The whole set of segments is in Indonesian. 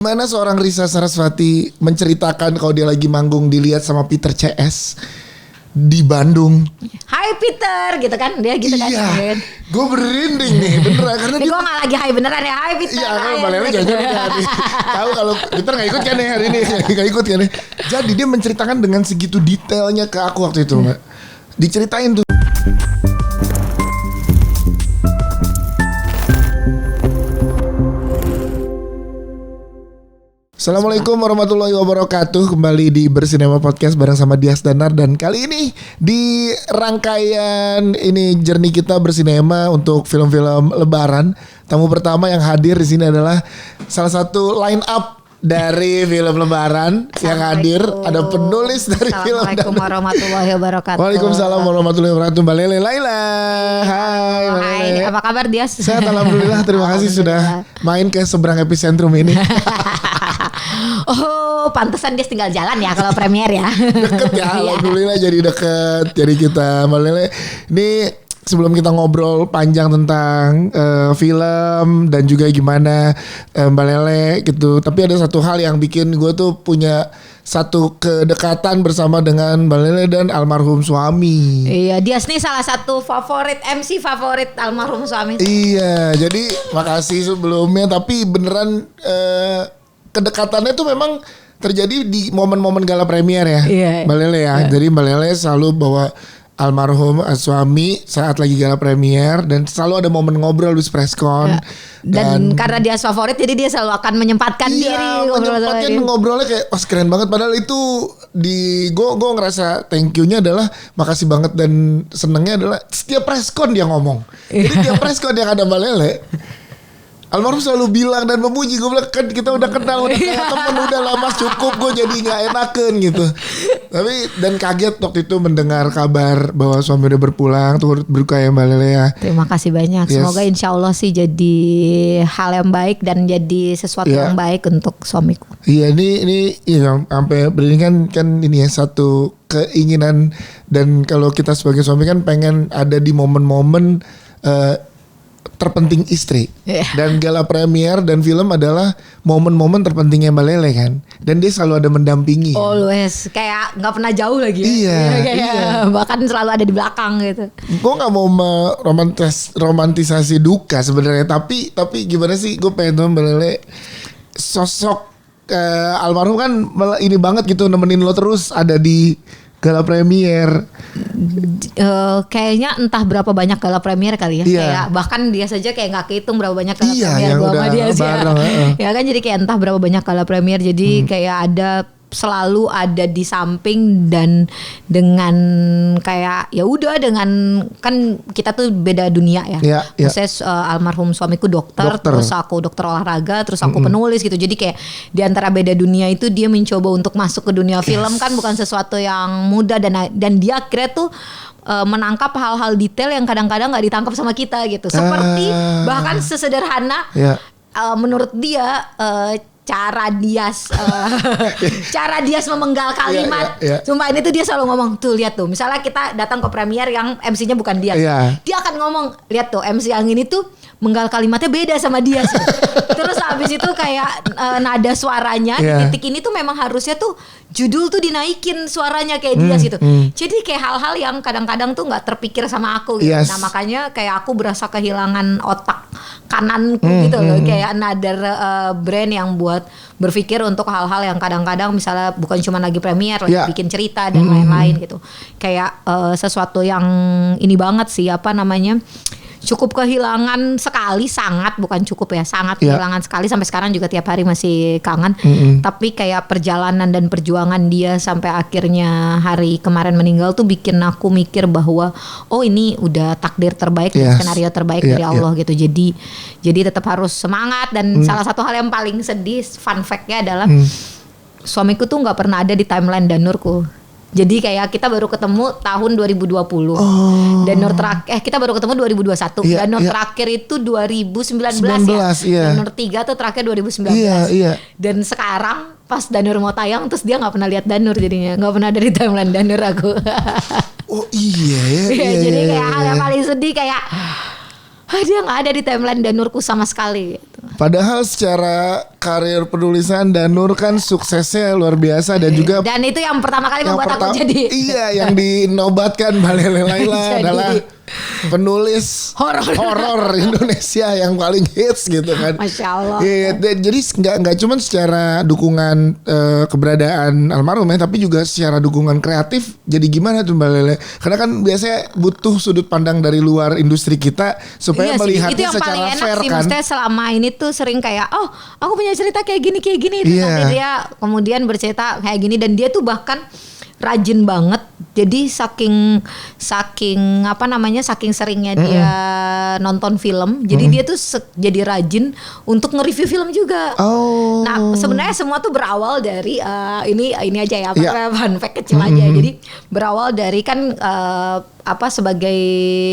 Mana seorang Risa Sarasvati menceritakan kalau dia lagi manggung dilihat sama Peter CS di Bandung. Hai Peter, gitu kan dia gitu kan. Iya, gue berinding nih beneran karena gue gak lagi hai beneran ya, hai Peter. Iya, kan Balele jangan tahu kalau Peter nggak ikut kan ya hari ini, nggak ikut kan ya. Jadi dia menceritakan dengan segitu detailnya ke aku waktu itu, Mbak. Diceritain tuh. Assalamualaikum warahmatullahi wabarakatuh. Kembali di Bersinema Podcast bareng sama Dias Danar. Dan kali ini di rangkaian ini journey kita bersinema untuk film-film Lebaran, tamu pertama yang hadir di sini adalah salah satu line up dari film Lebaran yang hadir. Ada penulis dari film. Assalamualaikum warahmatullahi wabarakatuh. Waalaikumsalam warahmatullahi wabarakatuh. Mbak Lele Laila. Hai Mbak Lele. Apa kabar Dias? Sehat alhamdulillah. Terima kasih sudah main ke seberang epicentrum ini. Oh, pantesan dia tinggal jalan ya kalau premier ya. Deket ya, alhamdulillah jadi deket. Jadi kita Mbak Lele, ini sebelum kita ngobrol panjang tentang film dan juga gimana Mbak Lele gitu. Tapi ada satu hal yang bikin gue tuh punya satu kedekatan bersama dengan Mbak Lele dan almarhum suami. Iya, Dias nih salah satu favorit MC favorit almarhum suami. Iya, jadi makasih sebelumnya. Tapi beneran kedekatannya tuh memang terjadi di momen-momen gala premier ya, Mbak Lele ya. Jadi Mbak Lele selalu bawa almarhum suami saat lagi gala premier dan selalu ada momen ngobrol di preskon. Dan karena dia favorit jadi dia selalu akan menyempatkan diri ngobrolnya kayak wah keren banget. Padahal itu di gue ngerasa thank you-nya adalah makasih banget dan senengnya adalah setiap preskon dia ngomong. Jadi tiap preskon yang ada Mbak Lele, almarhum selalu bilang dan memuji. Gue bilang kan kita udah kenal, udah kayak temen, udah lama cukup. Gue jadi gak enakan gitu. Tapi dan kaget waktu itu mendengar kabar bahwa suami udah berpulang. Turut berduka ya Mbak Lele ya. Terima kasih banyak. Semoga insya Allah sih jadi hal yang baik dan jadi sesuatu yang baik untuk suamiku. Iya ini ya, sampai berikan kan ini ya satu keinginan. Dan kalau kita sebagai suami kan pengen ada di momen-momen terpenting istri. Dan gala premier dan film adalah momen-momen terpentingnya Mbak Lele kan. Dan dia selalu ada mendampingi. Always kayak gak pernah jauh lagi. Iya. Bahkan selalu ada di belakang gitu. Gue gak mau romantisasi duka sebenarnya. Tapi gimana sih, gue pengen tahu Mbak Lele sosok almarhum kan ini banget gitu, nemenin lo terus ada di gala premier. Kayaknya entah berapa banyak gala premier kali ya. Kayak bahkan dia saja kayak nggak kehitung berapa banyak gala premier gua sama dia sih. Ya kan jadi kayak entah berapa banyak gala premier. Jadi kayak ada selalu ada di samping dan dengan kayak ya udah dengan kan kita tuh beda dunia ya. Maksudnya almarhum suamiku dokter, terus aku dokter olahraga, terus aku penulis gitu. Jadi kayak di antara beda dunia itu dia mencoba untuk masuk ke dunia film kan bukan sesuatu yang mudah dan dia akhirnya tuh menangkap hal-hal detail yang kadang-kadang nggak ditangkap sama kita gitu. Seperti bahkan sesederhana menurut dia cara Dias memenggal kalimat. Sumpah ini tuh dia selalu ngomong tuh lihat tuh. Misalnya kita datang ke premier yang MC-nya bukan Dias. Dia akan ngomong lihat tuh MC yang ini tuh menggal kalimatnya beda sama Dias. Terus habis itu kayak nada suaranya di titik ini tuh memang harusnya tuh judul tuh dinaikin suaranya kayak Dias gitu. Jadi kayak hal-hal yang kadang-kadang tuh nggak terpikir sama aku gitu. Nah makanya kayak aku berasa kehilangan otak kananku gitu loh. Kayak another brand yang buat berpikir untuk hal-hal yang kadang-kadang misalnya bukan cuma lagi premier, lagi bikin cerita dan lain-lain gitu. Kayak sesuatu yang ini banget sih apa namanya, cukup kehilangan sekali, sangat bukan cukup ya, sangat kehilangan sekali. Sampai sekarang juga tiap hari masih kangen. Tapi kayak perjalanan dan perjuangan dia sampai akhirnya hari kemarin meninggal tuh bikin aku mikir bahwa oh ini udah takdir terbaik, skenario terbaik dari Allah gitu. Jadi tetap harus semangat. Dan salah satu hal yang paling sedih, fun fact-nya adalah suamiku tuh nggak pernah ada di timeline Danurku. Jadi kayak kita baru ketemu tahun 2020. Danur terakhir kita baru ketemu 2021. Danur terakhir itu 2019 ya. Danur 3 tuh terakhir 2019. Dan sekarang pas Danur mau tayang terus dia nggak pernah lihat Danur, jadinya nggak pernah dari timeline Danur aku. Jadi kayak hal yang paling sedih kayak dia nggak ada di timeline Danurku sama sekali gitu. Padahal secara karir penulisan Danur kan suksesnya luar biasa dan juga itu yang pertama kali membuat aku jadi yang dinobatkan Balele Laila adalah penulis horor Indonesia yang paling hits gitu kan. Masya Allah. Iya, jadi nggak cuma secara dukungan keberadaan almarhum ya, tapi juga secara dukungan kreatif. Jadi gimana tuh Mbak Lele? Karena kan biasanya butuh sudut pandang dari luar industri kita supaya melihatnya secara fair sih, kan. Maksudnya selama ini tuh sering kayak, oh aku punya cerita kayak gini. Tapi dia kemudian bercerita kayak gini dan dia tuh bahkan rajin banget. Jadi saking seringnya dia nonton film, jadi dia tuh jadi rajin untuk nge-review film juga. Nah, sebenarnya semua tuh berawal dari ini aja ya, fun fact kecil aja. Jadi berawal dari kan sebagai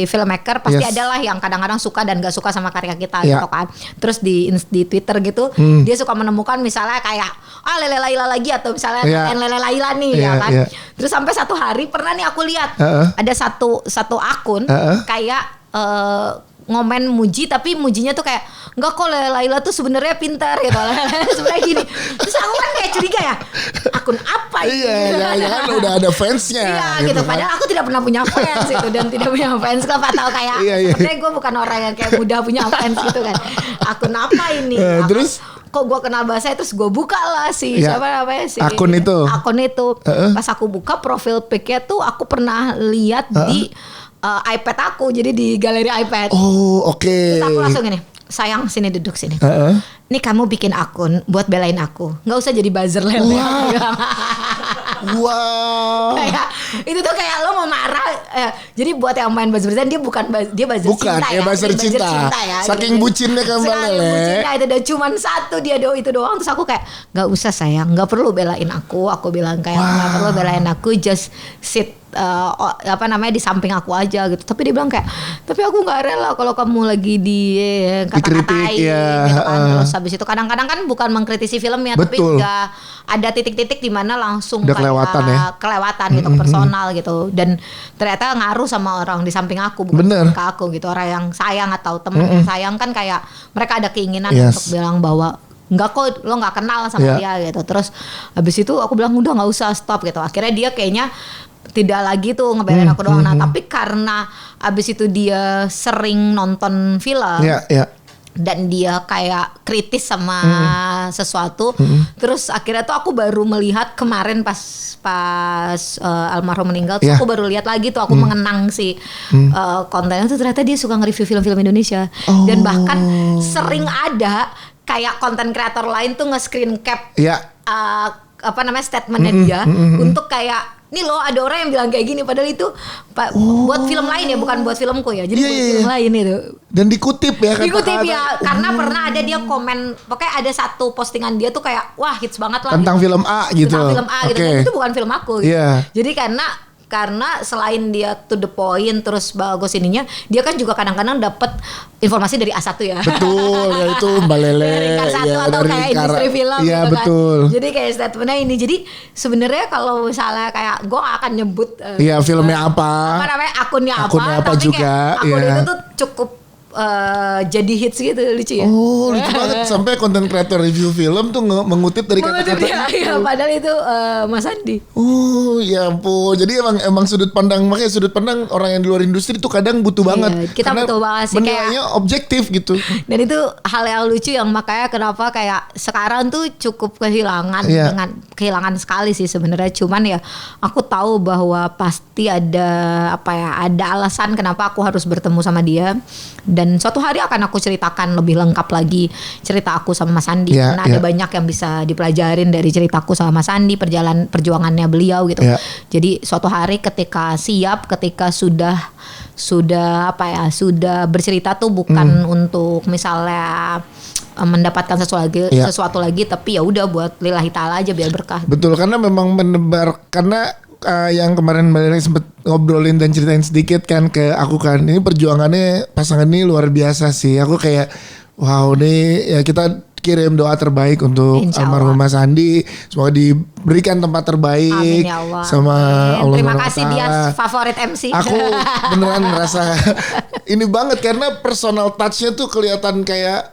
filmmaker pasti adalah yang kadang-kadang suka dan gak suka sama karya kita gitu kan. Terus di Twitter gitu, dia suka menemukan misalnya kayak Lele Laila lagi atau misalnya Lele Laila nih ya kan. Terus sampai satu hari pernah nih aku lihat ada satu akun kayak ngomen muji, tapi mujinya tuh kayak enggak kok Lele Laila tuh sebenarnya pintar gitu. Sebenarnya gini. Terus aku kan kayak curiga ya, akun apa ini? Iya, kan udah ada fansnya. Iya gitu. Padahal aku tidak pernah punya fans gitu dan tidak punya fans club atau kayak sebenarnya gue bukan orang yang kayak mudah punya fans gitu kan. Akun apa ini? Terus kok gue kenal bahasa terus gue buka lah siapa namanya sih akun itu. Pas aku buka profil pic-nya tuh aku pernah lihat di iPad aku, jadi di galeri iPad. Oke. Terus aku langsung gini, sayang sini duduk sini. Ini kamu bikin akun buat belain aku, nggak usah jadi buzzer Lele. Wow. Kayak itu tuh kayak lo mau marah. Jadi buat yang main buzzer dia buzzer cinta ya. Buzzer cinta ya. Saking bucinnya kan Mbak Lele. Bucinnya itu dan cuman satu dia itu doang. Terus aku kayak nggak usah sayang, nggak perlu belain aku. Aku bilang kayak nggak perlu belain aku, just sit di samping aku aja gitu. Tapi dia bilang kayak, tapi aku nggak rela kalau kamu lagi di kata-katain gitu kan. Terus habis itu kadang-kadang kan bukan mengkritisi filmnya, tapi udah ada titik-titik di mana langsung udah kayak kelewatan gitu, personal gitu. Dan ternyata ngaruh sama orang di samping aku, bukan ke aku gitu. Orang yang sayang atau teman yang sayang kan kayak mereka ada keinginan untuk bilang bahwa enggak kok lo nggak kenal sama dia gitu. Terus habis itu aku bilang udah nggak usah, stop gitu. Akhirnya dia kayaknya tidak lagi tuh ngebelain aku doang. Nah tapi karena abis itu dia sering nonton film dan dia kayak kritis sama sesuatu, terus akhirnya tuh aku baru melihat kemarin pas almarhum meninggal tuh aku baru lihat lagi tuh, aku mengenang si kontennya tuh, ternyata dia suka nge-review film-film Indonesia. Dan bahkan sering ada kayak konten kreator lain tuh nge-screen cap statementnya dia untuk kayak, nih loh ada orang yang bilang kayak gini, padahal itu buat film lain ya, bukan buat filmku ya. Jadi buat film lain itu. Dan dikutip ya. Karena pernah ada dia komen, pokoknya ada satu postingan dia tuh kayak wah hits banget lah tentang film A gitu. Tentang film A gitu. Dan itu bukan film aku gitu. Jadi karena selain dia to the point terus bagus ininya, dia kan juga kadang-kadang dapat informasi dari A1 ya. Betul, ya itu Mbak Lele. Dari atau kayak industri film gitu betul. Kan. Jadi kayak statementnya ini. Jadi sebenarnya kalau misalnya kayak gue gak akan nyebut filmnya apa namanya, akunnya apa tapi juga. Akun itu tuh cukup jadi hits gitu, lucu ya. Lucu banget. Sampai konten kreator review film tuh mengutip dari kata-kata itu. Padahal itu Mas Andi. Ya ampun. Jadi emang sudut pandang, makanya sudut pandang orang yang di luar industri tuh kadang butuh banget. Kita butuh banget sih, menilainya objektif gitu. Dan itu hal yang lucu yang makanya kenapa kayak sekarang tuh cukup kehilangan dengan kehilangan sekali sih sebenarnya. Cuman ya aku tahu bahwa pasti ada ada alasan kenapa aku harus bertemu sama dia. Dan suatu hari akan aku ceritakan lebih lengkap lagi cerita aku sama Mas Andi, karena ada banyak yang bisa dipelajarin dari ceritaku sama Mas Andi, perjuangannya beliau gitu. Jadi suatu hari ketika sudah bercerita tuh bukan untuk misalnya mendapatkan sesuatu lagi, tapi ya udah buat lillahi ta'ala aja biar berkah. Betul, karena memang menebar, karena yang kemarin Mbak Lele sempet ngobrolin dan ceritain sedikit kan ke aku kan, ini perjuangannya pasangan ini luar biasa sih. Aku kayak wow nih, ya kita kirim doa terbaik untuk almarhum Mas Andi, semoga diberikan tempat terbaik. Amin ya Allah. Sama Allah. Terima kasih, dia favorit MC. Aku beneran ngerasa ini banget karena personal touch-nya tuh kelihatan kayak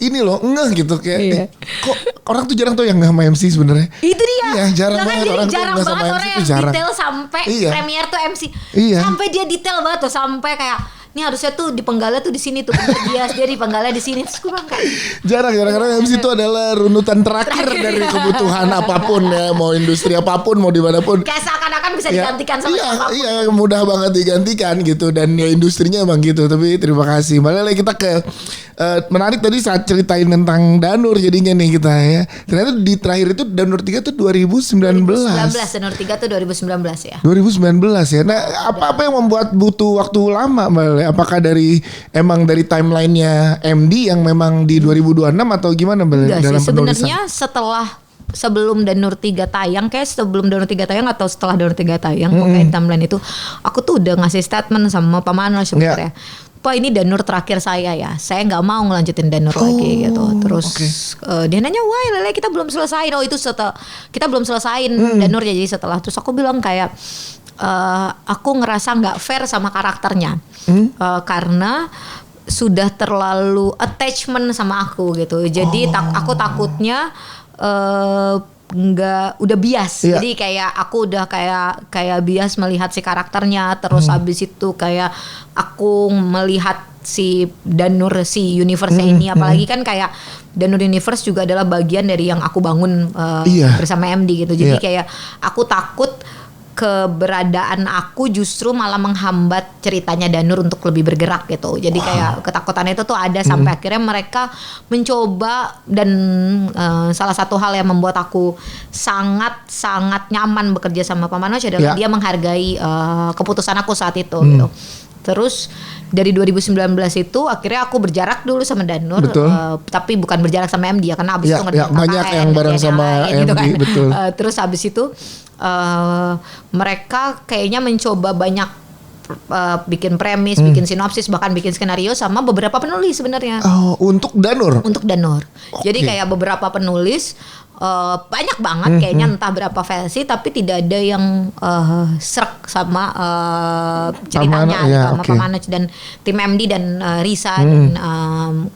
ini loh ngeh gitu kayak kok orang tuh jarang tuh yang nggak sama MC sebenarnya. Itu dia. Iya, jarang banget orang tuh jarang nggak banget sama orang MC yang tuh jarang. detail sampai premier tuh MC. Iya. Sampai dia detail banget tuh sampai kayak ini harusnya tuh di penggalnya tuh di sini tuh dia di penggalnya di sini terus gue bilang kayak jarang karena MC itu adalah runutan terakhir dari kebutuhan apapun ya, mau industri apapun mau dimanapun kayak seakan-akan bisa digantikan sama siapapun. Iya mudah banget digantikan gitu dan ya industrinya emang gitu. Tapi terima kasih malah kita ke menarik tadi saat ceritain tentang Danur jadinya nih kita ya. Ternyata di terakhir itu Danur 3 tuh 2019. Danur 3 tuh 2019 ya. 2019 ya. Nah, apa yang membuat butuh waktu lama, Mbak? Apakah dari timelinenya MD yang memang di 2026 atau gimana, Mbak? Enggak dalam sih, sebenarnya sebelum Danur 3 tayang, kayak sebelum Danur 3 tayang atau setelah Danur 3 tayang, pokoknya timeline itu aku tuh udah ngasih statement sama Pak Manos sebenarnya. Pak, ini Danur terakhir saya ya. Saya nggak mau ngelanjutin Danur lagi gitu. Terus dia nanya, wah Lele kita belum selesai. Oh itu kita belum selesaiin Danur jadi setelah. Terus aku bilang kayak aku ngerasa nggak fair sama karakternya karena sudah terlalu attachment sama aku gitu. Jadi aku takutnya udah bias. Jadi kayak aku udah kayak bias melihat si karakternya. Terus abis itu kayak aku melihat si Danur si universe ini, apalagi kan kayak Danur Universe juga adalah bagian dari yang aku bangun bersama MD gitu. Jadi kayak aku takut keberadaan aku justru malah menghambat ceritanya Danur untuk lebih bergerak gitu. Jadi kayak ketakutan itu tuh ada sampai akhirnya mereka mencoba dan salah satu hal yang membuat aku sangat nyaman bekerja sama Pak Manoj adalah dia menghargai keputusan aku saat itu gitu. Terus dari 2019 itu akhirnya aku berjarak dulu sama Danur, tapi bukan berjarak sama MD ya karena abis itu banyak yang bareng sama MD gitu kan. Betul. Terus abis itu mereka kayaknya mencoba banyak bikin premis, bikin sinopsis, bahkan bikin skenario sama beberapa penulis sebenarnya. Untuk Danur. Jadi kayak beberapa penulis banyak banget kayaknya entah berapa versi tapi tidak ada yang serak sama ceritanya sama Pak Manoj dan tim MD dan Risa dan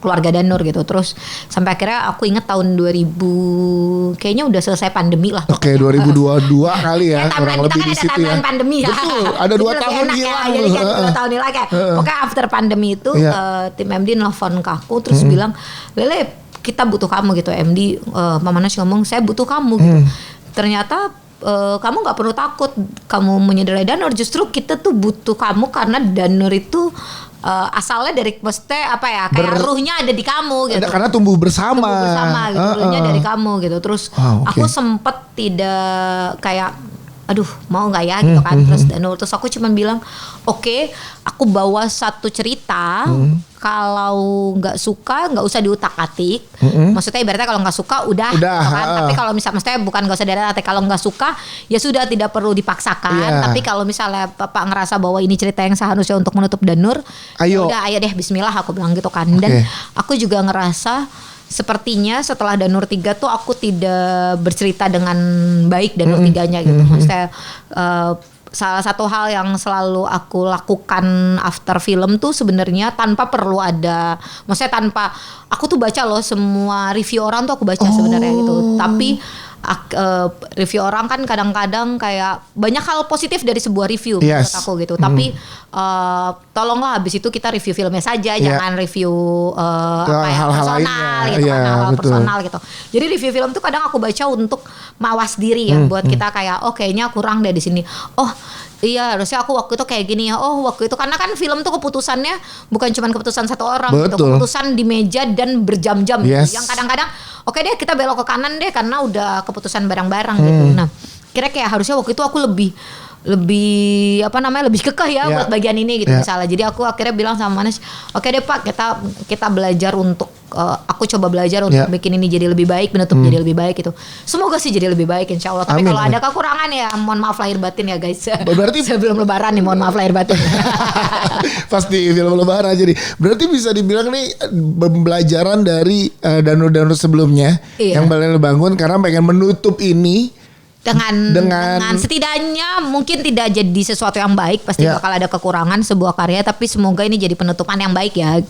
keluarga Danur gitu. Terus sampai akhirnya aku ingat tahun 2000 kayaknya udah selesai pandemi lah. 2022 kali ya kurang lebih di situ ya. Pandemi ya. Betul, ada 2 tahun hilang. Jadi kan 2 tahun hilang kayak pokoknya after pandemi itu tim MD nelfon ke aku terus bilang, Lele kita butuh kamu gitu. MD Pak Manoj ngomong saya butuh kamu gitu. Ternyata kamu nggak perlu takut kamu menyederai Danur, justru kita tuh butuh kamu karena Danur itu asalnya dari maksudnya apa ya kayak ruhnya ada di kamu gitu. Karena tumbuh bersama gitu, ruhnya dari kamu gitu. Terus aku sempet tidak kayak aduh mau nggak ya gitu kan. Terus aku cuman bilang oke, aku bawa satu cerita, kalau nggak suka nggak usah diutak-atik. Maksudnya ibaratnya kalau nggak suka udah gitu kan. Tapi kalau maksudnya bukan nggak usah diutak-atik, kalau nggak suka ya sudah tidak perlu dipaksakan. Tapi kalau misalnya Bapak ngerasa bahwa ini cerita yang seharusnya untuk menutup Danur, ayo deh bismillah aku bilang gitu kan. Dan aku juga ngerasa sepertinya setelah Danur 3 tuh aku tidak bercerita dengan baik Danur 3-nya gitu. Maksudnya salah satu hal yang selalu aku lakukan after film tuh sebenarnya tanpa perlu ada, maksudnya tanpa aku tuh baca loh semua review orang tuh aku baca sebenarnya gitu. Tapi review orang kan kadang-kadang kayak banyak hal positif dari sebuah review menurut aku gitu. Tapi tolonglah habis itu kita review filmnya saja, jangan review hal-hal personal gitu kan, hal personal gitu. Jadi review film tuh kadang aku baca untuk mawas diri ya, buat kita kayak kayaknya kurang deh di sini. Iya harusnya aku waktu itu kayak gini ya. Waktu itu karena kan film tuh keputusannya bukan cuma keputusan satu orang gitu, keputusan di meja dan berjam-jam gitu. Yang kadang-kadang oke deh kita belok ke kanan deh karena udah keputusan bareng-bareng gitu. Nah kira kayak harusnya waktu itu aku lebih kekeh ya buat bagian ini gitu misalnya. Jadi aku akhirnya bilang sama Manes, oke deh Pak kita belajar untuk aku coba belajar untuk bikin ini jadi lebih baik, menutup jadi lebih baik gitu. Semoga sih jadi lebih baik insya Allah. Tapi kalau ada kekurangan ya mohon maaf lahir batin ya guys. Berarti sebelum lebaran nih mohon maaf lahir batin. Pasti film lebaran jadi. Berarti bisa dibilang nih pembelajaran dari Danur sebelumnya yang Balele bangun karena pengen menutup ini dengan setidaknya mungkin tidak jadi sesuatu yang baik, pasti bakal ada kekurangan sebuah karya, tapi semoga ini jadi penutupan yang baik ya.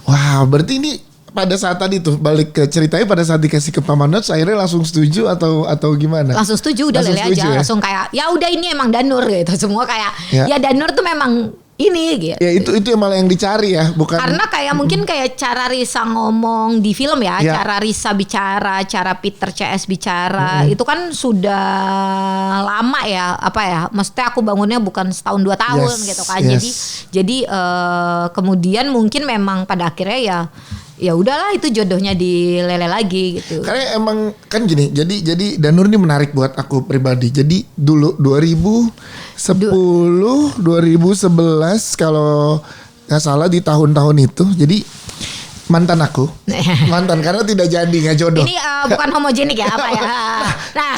Wah, berarti ini pada saat tadi tuh balik ke ceritanya, pada saat dikasih ke Pak Manoj akhirnya langsung setuju atau gimana? Langsung setuju, udah lele aja, langsung kayak ya udah ini emang Danur gitu. Semua kayak ya Danur tuh memang ini gitu. Ya itu yang malah yang dicari ya, bukan. Karena kayak mungkin kayak cara Risa ngomong di film ya, cara Risa bicara, cara Peter CS bicara, itu kan sudah lama ya, apa ya? Maksudnya aku bangunnya bukan setahun 2 tahun gitu kan. Jadi kemudian mungkin memang pada akhirnya ya udahlah itu jodohnya di Lele lagi gitu. Karena emang kan gini, jadi Danur ini menarik buat aku pribadi. Jadi dulu 2010, 2011 kalau nggak salah di tahun-tahun itu, jadi mantan aku, mantan karena tidak jadi, nggak jodoh. Ini bukan homogenik ya apa ya? Nah,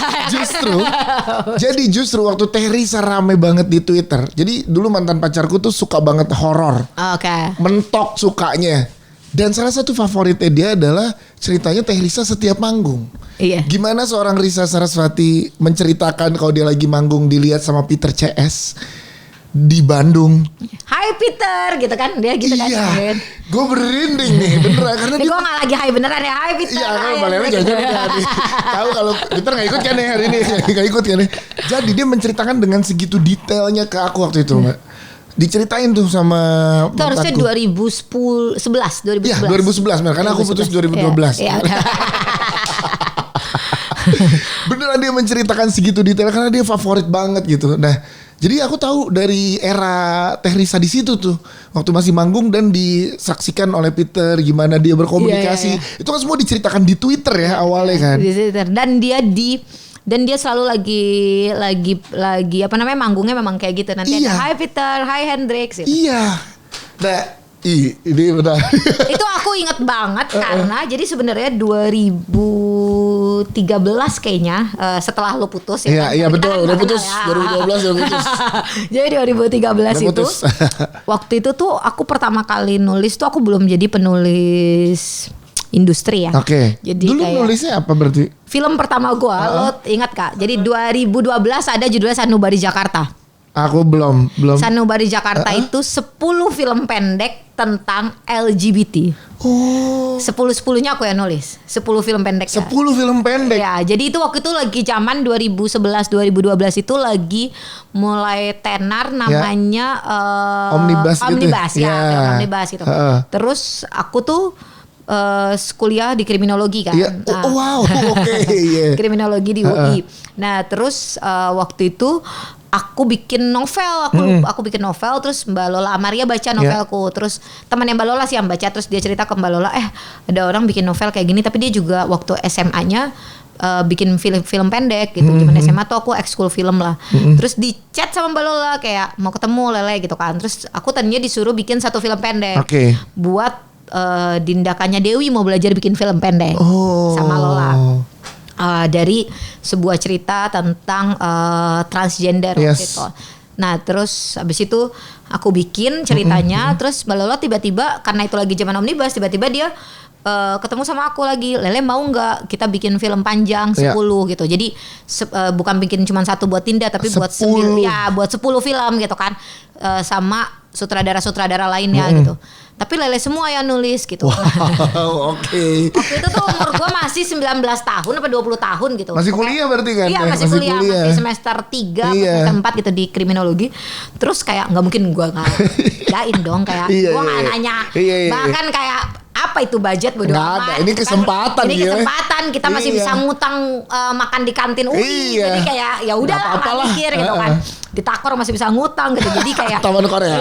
justru waktu Teh Risa rame banget di Twitter. Jadi dulu mantan pacarku tuh suka banget horor. Oke. Mentok sukanya. Dan salah satu favoritnya dia adalah ceritanya Teh Risa setiap manggung. Iya. Gimana seorang Risa Sarasvati menceritakan kalau dia lagi manggung dilihat sama Peter CS di Bandung. Hai Peter gitu kan, dia gitu kan. Iya. Gue berinding nih beneran karena gue gak lagi hai beneran ya. Hai Peter. Iya, kalau Balele jangan tahu kalau Peter gak ikut kan ya hari ini. Gak ikut kan ya. Jadi dia menceritakan dengan segitu detailnya ke aku waktu itu, Mbak. Diceritain tuh sama itu harusnya 2011. Iya 2011 karena aku putus 2012. Iya. Beneran dia menceritakan segitu detail karena dia favorit banget gitu. Nah, jadi aku tahu dari era Teh Risa di situ tuh waktu masih manggung dan disaksikan oleh Peter gimana dia berkomunikasi. Iya. Itu kan semua diceritakan di Twitter ya awalnya kan. Di Twitter dan dia selalu lagi apa namanya manggungnya memang kayak gitu nanti ada Hai Peter, Hai Hendrix gitu. Iya. Nah, ini benar. Itu aku inget banget karena jadi sebenarnya 2013 kayaknya setelah lo putus ya. Iya betul, kan udah putus ya. 2012 udah putus. Jadi 2013 itu waktu itu tuh aku pertama kali nulis tuh aku belum jadi penulis industri ya. Oke. Jadi dulu kayak nulisnya apa berarti? Film pertama gue, lo ingat Kak? Jadi 2012 ada judulnya Sanubari Jakarta. Aku belum. Sanubari Jakarta itu 10 film pendek tentang LGBT. Oh. 10-10-nya aku yang nulis. 10 film pendek. 10 film pendek. Ya, jadi itu waktu itu lagi zaman 2011-2012 itu lagi mulai tenar namanya Omnibus gitu. Omnibus ya, Omnibus gitu. Terus aku tuh kuliah di kriminologi kan. Yeah. Wow, oke. Yeah. Kriminologi di UI. Nah, terus waktu itu aku bikin novel, aku bikin novel, terus Mbak Lola Amaria baca novelku, terus temannya Mbak Lola sih yang baca, terus dia cerita ke Mbak Lola, ada orang bikin novel kayak gini, tapi dia juga waktu SMA-nya bikin film pendek gitu, zaman SMA tuh aku ekskul film lah, terus di chat sama Mbak Lola kayak mau ketemu Lele gitu kan, terus aku tadinya disuruh bikin 1 film pendek, buat Dindakannya Dewi mau belajar bikin film pendek sama Lola. Dari sebuah cerita tentang transgender gitu. Nah terus habis itu aku bikin ceritanya, terus Mbak Lola tiba-tiba karena itu lagi zaman Omnibus, tiba-tiba dia ketemu sama aku lagi, Lele mau nggak kita bikin film panjang 10 gitu. Jadi bukan bikin cuma 1 buat Dinda, tapi 10. buat 10 film gitu kan, sama sutradara-sutradara lainnya gitu. Tapi Lele semua yang nulis gitu. Wow, oke. Waktu itu tuh umur gue masih 19 tahun apa 20 tahun gitu. Masih kuliah berarti kan? Iya masih kuliah. Masih semester 3 atau semester 4 gitu di kriminologi. Terus kayak gak mungkin gue ngajain dong. Kayak gue gak nanya. Bahkan kayak apa itu budget bodo amat. Ini kesempatan. Ini kesempatan kita masih bisa ngutang makan di kantin UI. Jadi kayak ya udah lah mikir gitu kan. Di Takor masih bisa ngutang gitu. Jadi kayak Taman Korea.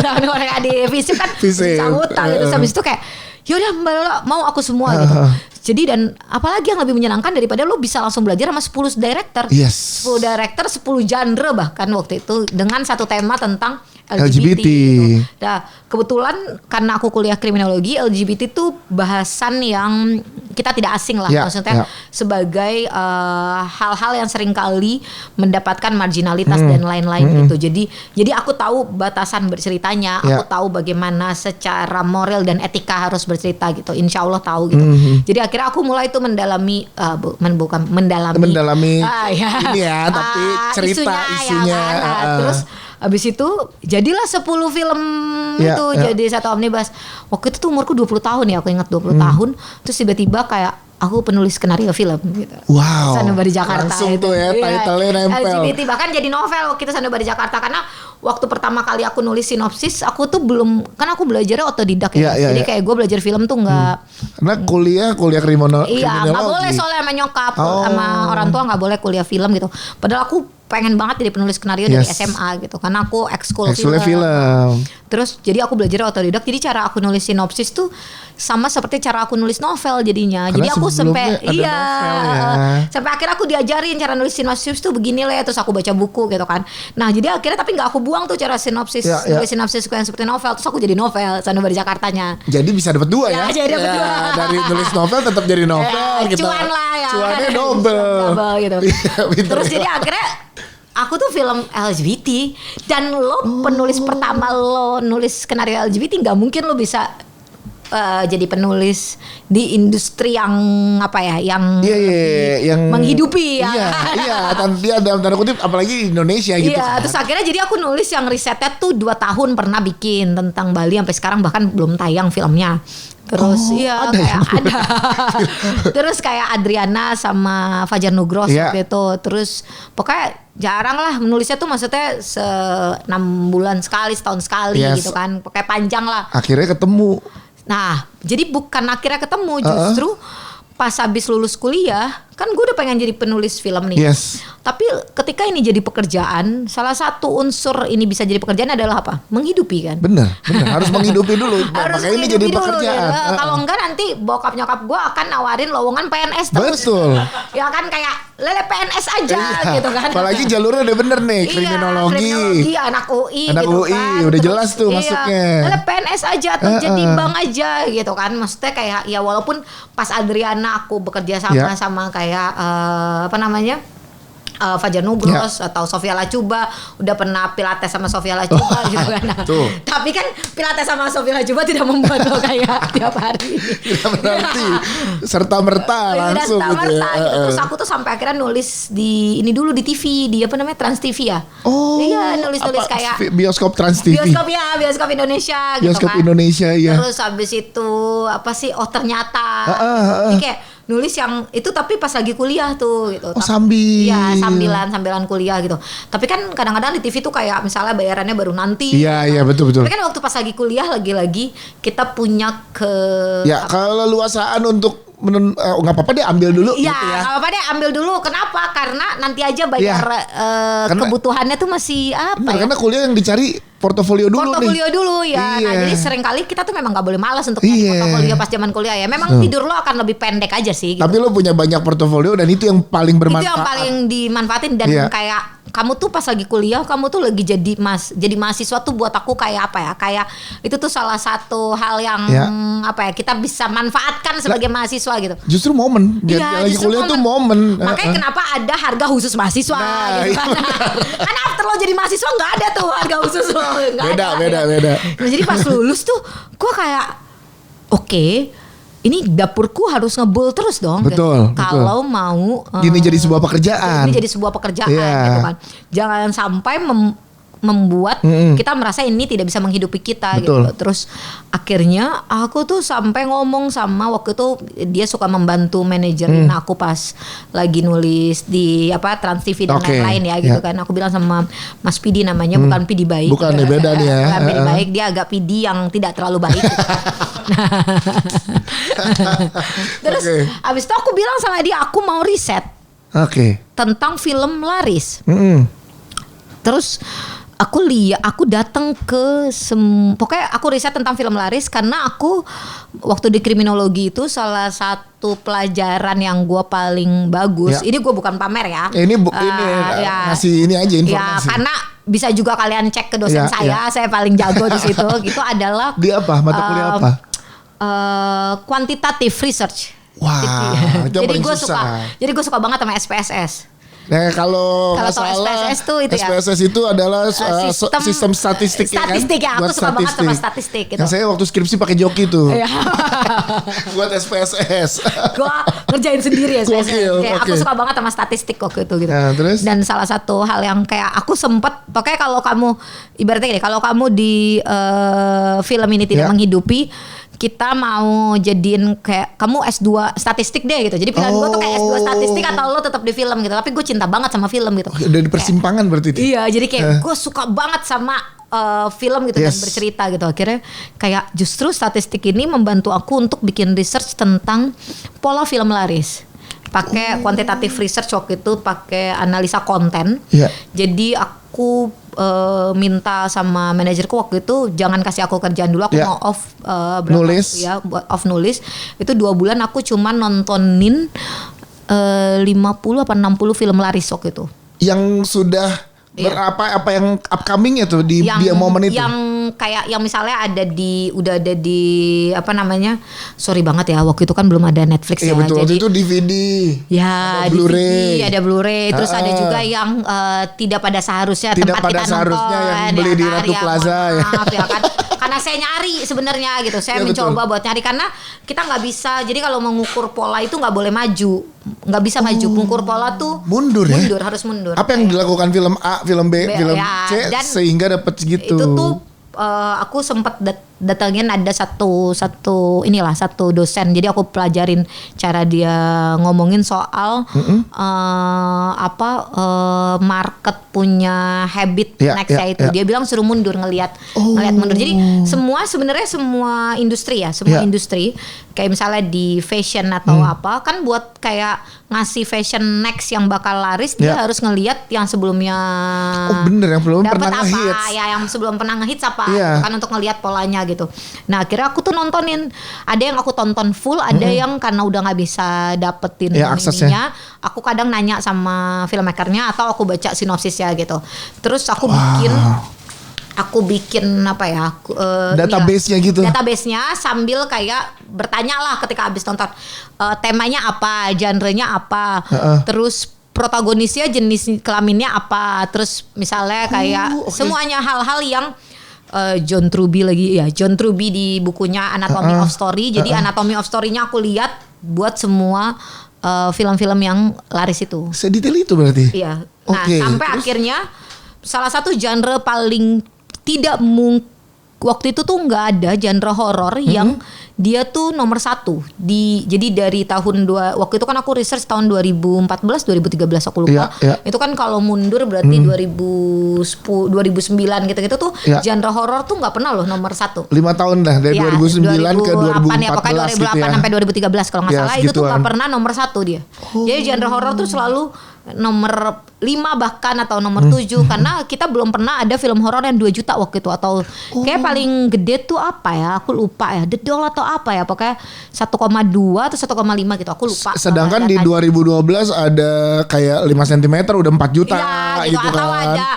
Taman Korea di Visip kan bisa ngutang gitu. Habis itu kayak yaudah Mbak Lola mau aku semua gitu. Jadi dan apalagi yang lebih menyenangkan daripada lo bisa langsung belajar sama 10 director. 10 director, 10 genre bahkan waktu itu dengan satu tema tentang LGBT. Gitu. Nah, kebetulan karena aku kuliah kriminologi, LGBT itu bahasan yang kita tidak asing lah, maksudnya sebagai hal-hal yang seringkali mendapatkan marginalitas dan lain-lain gitu. Jadi aku tahu batasan berceritanya, aku tahu bagaimana secara moral dan etika harus bercerita gitu. Insya Allah tahu gitu. Jadi akhirnya aku mulai tuh mendalami, mendalami ini ya, tapi cerita isunya. Terus Habis itu jadilah 10 film itu jadi satu omnibus. Waktu itu tuh umurku 20 tahun ya, aku ingat 20 tahun. Terus tiba-tiba kayak aku penulis skenario film gitu. Wow. Sanubari Jakarta. Langsung itu. Tuh ya, title-nya nempel. LGBT bahkan jadi novel waktu itu Sanubari Jakarta, karena waktu pertama kali aku nulis sinopsis, aku tuh belum, kan aku belajarnya otodidak ya. Jadi kayak gue belajar film tuh nggak. Karena kuliah kriminologi. Iya, nggak boleh soalnya sama nyokap, sama orang tua nggak boleh kuliah film gitu. Padahal aku pengen banget jadi penulis skenario dari SMA gitu, karena aku ekskul film. Terus jadi aku belajar otodidak. Jadi cara aku nulis sinopsis tuh sama seperti cara aku nulis novel jadinya. Karena jadi aku sampai sampai akhirnya aku diajarin cara nulis sinopsis tuh begini lah. Terus aku baca buku gitu kan. Nah jadi akhirnya tapi nggak aku buang tuh cara sinopsis nulis sinopsisku yang seperti novel. Terus aku jadi novel Sanubari Jakartanya. Jadi bisa dapat 2 ya? Jadi dapat 2. Dari nulis novel tetap jadi novel gitu. Cuan lah ya. Cuannya double gitu. Terus jadi akhirnya aku tuh film LGBT, dan lo penulis pertama lo nulis skenario LGBT, nggak mungkin lo bisa jadi penulis di industri yang apa ya, yang yang menghidupi ya. Iya, dalam tanda kutip apalagi di Indonesia gitu. Iya, terus akhirnya jadi aku nulis yang risetnya tuh 2 tahun pernah bikin tentang Bali, sampai sekarang bahkan belum tayang filmnya. Terus ada. Terus kayak Adriana sama Fajar Nugros gitu. Terus pokoknya jarang lah menulisnya tuh, maksudnya 6 bulan sekali, setahun sekali gitu kan. Pokoknya panjang lah. Akhirnya ketemu. Nah, jadi bukan akhirnya ketemu, justru pas habis lulus kuliah, kan gue udah pengen jadi penulis film nih. Tapi ketika ini jadi pekerjaan, salah satu unsur ini bisa jadi pekerjaan adalah apa? Menghidupi kan? Bener. Harus menghidupi dulu. Harus makanya ini jadi pekerjaan. Kalau enggak nanti bokap nyokap gue akan nawarin lowongan PNS terus. Betul. Ya kan kayak lele PNS aja gitu kan. Apalagi jalurnya udah bener nih, kriminologi, anak UI anak gitu UI, kan. udah jelas tuh masuknya. Lele PNS aja atau jadi bank aja gitu kan. Maksudnya kayak ya walaupun pas Adriana aku bekerja sama kayak apa namanya? Fajar Nugros atau Sofia Lacuba, udah pernah pilates sama Sofia Lacuba gitu kan. Nah, tapi kan pilates sama Sofia Lacuba tidak membuat lo kayak tiap hari. Tidak berarti serta-merta langsung gitu ya. Terus aku tuh sampai akhirnya nulis di ini dulu di TV, di apa namanya, Trans TV ya. Iya, nulis-nulis kayak bioskop Trans TV. Bioskop Indonesia bioskop gitu kan. Indonesia ya. Terus habis itu apa sih? Oh ternyata. Jadi kayak nulis yang itu tapi pas lagi kuliah tuh gitu. Sambil. Iya, sambilan kuliah gitu. Tapi kan kadang-kadang di TV tuh kayak misalnya bayarannya baru nanti. Iya, betul. Tapi kan waktu pas lagi kuliah lagi-lagi kita punya keleluasaan untuk nggak apa-apa deh ambil dulu gitu ya. Nggak apa-apa deh ambil dulu. Kenapa? Karena nanti aja bayar kebutuhannya tuh masih apa ya? Karena kuliah yang dicari portofolio dulu ya. Nah jadi seringkali kita tuh memang gak boleh malas untuk portofolio pas zaman kuliah ya. Memang tidur lo akan lebih pendek aja sih gitu. Tapi lo punya banyak portofolio dan itu yang paling bermanfaat. Itu yang paling dimanfaatin dan kayak kamu tuh pas lagi kuliah, kamu tuh lagi jadi mahasiswa tuh buat aku kayak apa ya? Kayak itu tuh salah satu hal yang apa ya? Kita bisa manfaatkan sebagai mahasiswa gitu. Justru momen. Lagi kuliah tuh momen. Makanya kenapa ada harga khusus mahasiswa gitu kan. Karena after lo jadi mahasiswa nggak ada tuh harga khusus lo. Beda. Nah, jadi pas lulus tuh gue kayak oke, ini dapurku harus ngebul terus dong. Betul. Kalau mau ini jadi sebuah pekerjaan. Gitu kan. Jangan sampai membuat kita merasa ini tidak bisa menghidupi kita gitu. Terus akhirnya aku tuh sampai ngomong sama, waktu itu dia suka membantu manajerin aku pas lagi nulis di apa Trans TV dan lain-lain ya gitu kan. Aku bilang sama Mas Pidi namanya, bukan Pidi baik. Bukan beda nih ya. Bukan Pidi baik, dia agak Pidi yang tidak terlalu baik. Terus abis itu aku bilang sama dia aku mau riset tentang film laris. Terus aku datang ke pokoknya aku riset tentang film laris karena aku waktu di kriminologi itu salah satu pelajaran yang gue paling bagus. Ini gue bukan pamer ya. Ini ngasih ini aja informasi. Ya karena bisa juga kalian cek ke dosen saya paling jago di situ. Itu adalah di apa mata kuliah apa? Quantitative research. Wah, jadi gue suka banget sama SPSS. Nah kalau nggak salah SPSS tuh itu SPSS itu adalah sistem statistik ya kan? Statistik ya, aku buat suka banget sama statistik gitu. Yang saya waktu skripsi pakai joki tuh. Buat SPSS. Gua ngerjain sendiri ya SPSS. Aku suka banget sama statistik waktu itu gitu. Nah, terus? Dan salah satu hal yang kayak aku sempet, pokoknya kalau kamu ibaratnya gini, kalau kamu di film ini tidak menghidupi, kita mau jadiin kayak kamu S2 statistik deh gitu. Jadi pilihan gue tuh kayak S2 statistik atau lo tetap di film gitu. Tapi gue cinta banget sama film gitu. Udah di persimpangan berarti itu. Iya, jadi kayak gue suka banget sama film gitu dan bercerita gitu. Akhirnya kayak justru statistik ini membantu aku untuk bikin research tentang pola film laris. Pakai quantitative research waktu itu, pakai analisa konten. Jadi aku minta sama manajerku waktu itu jangan kasih aku kerjaan dulu, aku mau off nulis. Ya, off nulis. Itu 2 bulan aku cuma nontonin 50 apa 60 film laris waktu itu. Yang sudah apa yang upcoming ya tuh di momen itu. Yang kayak yang misalnya udah ada di apa namanya? Sorry banget ya, waktu itu kan belum ada Netflix ya. Betul, jadi waktu itu DVD. Ya, ada Blu-ray. Ada Blu-ray. Terus ada juga yang tidak pada seharusnya tempat kita nonton. Yang beli di Ratu Plaza ya. Maaf ya kan. Karena saya nyari sebenarnya gitu. Saya mencoba buat nyari karena kita nggak bisa. Jadi kalau mengukur pola itu nggak boleh maju, nggak bisa maju. Mengukur pola tuh mundur, harus mundur. Apa yang dilakukan film A, film B, film C sehingga dapat segitu? Itu tuh aku sempat datangin ada satu dosen. Jadi aku pelajarin cara dia ngomongin soal market punya habit nextnya itu. Dia bilang suruh mundur ngelihat mundur. Jadi sebenarnya semua industri industri kayak misalnya di fashion atau apa kan buat kayak ngasih fashion next yang bakal laris dia harus ngelihat yang sebelumnya. Bener, yang belum pernah ngehits. Ya yang sebelum pernah ngehits apa kan untuk ngelihat polanya gitu. Nah akhirnya aku tuh nontonin, ada yang aku tonton full, ada yang karena udah nggak bisa dapetin ininya, aku kadang nanya sama filmmakernya atau aku baca sinopsisnya gitu. Terus aku bikin apa ya? Database-nya gitu. Database-nya sambil kayak bertanya lah ketika habis nonton temanya apa, genrenya apa, terus protagonisnya jenis kelaminnya apa, terus misalnya kayak semuanya hal-hal yang John Truby di bukunya Anatomy of Story. Jadi Anatomy of Story-nya aku lihat buat semua film-film yang laris itu. Sedetail itu berarti? Iya. Nah sampai akhirnya salah satu genre paling tidak waktu itu tuh nggak ada genre horor yang dia tuh nomor 1 jadi dari tahun waktu itu kan aku research tahun 2014 2013 aku lupa. Itu kan kalau mundur berarti 2009 gitu-gitu tuh genre horor tuh nggak pernah loh nomor 1. 5 tahun dah dari 2009 ke 2014 ya, pokoknya 2008 gitu sampai 2013 kalau nggak salah itu tuh nggak pernah nomor 1 dia. Jadi genre horor tuh selalu nomor 5 bahkan atau nomor 7 karena kita belum pernah ada film horor yang 2 juta waktu itu atau kayak paling gede tuh apa ya aku lupa ya The Doll atau apa ya pokoknya 1,2 atau 1,5 gitu aku lupa. Sedangkan di 2012 ada kayak 5 cm udah 4 juta gitu atau kan. Ada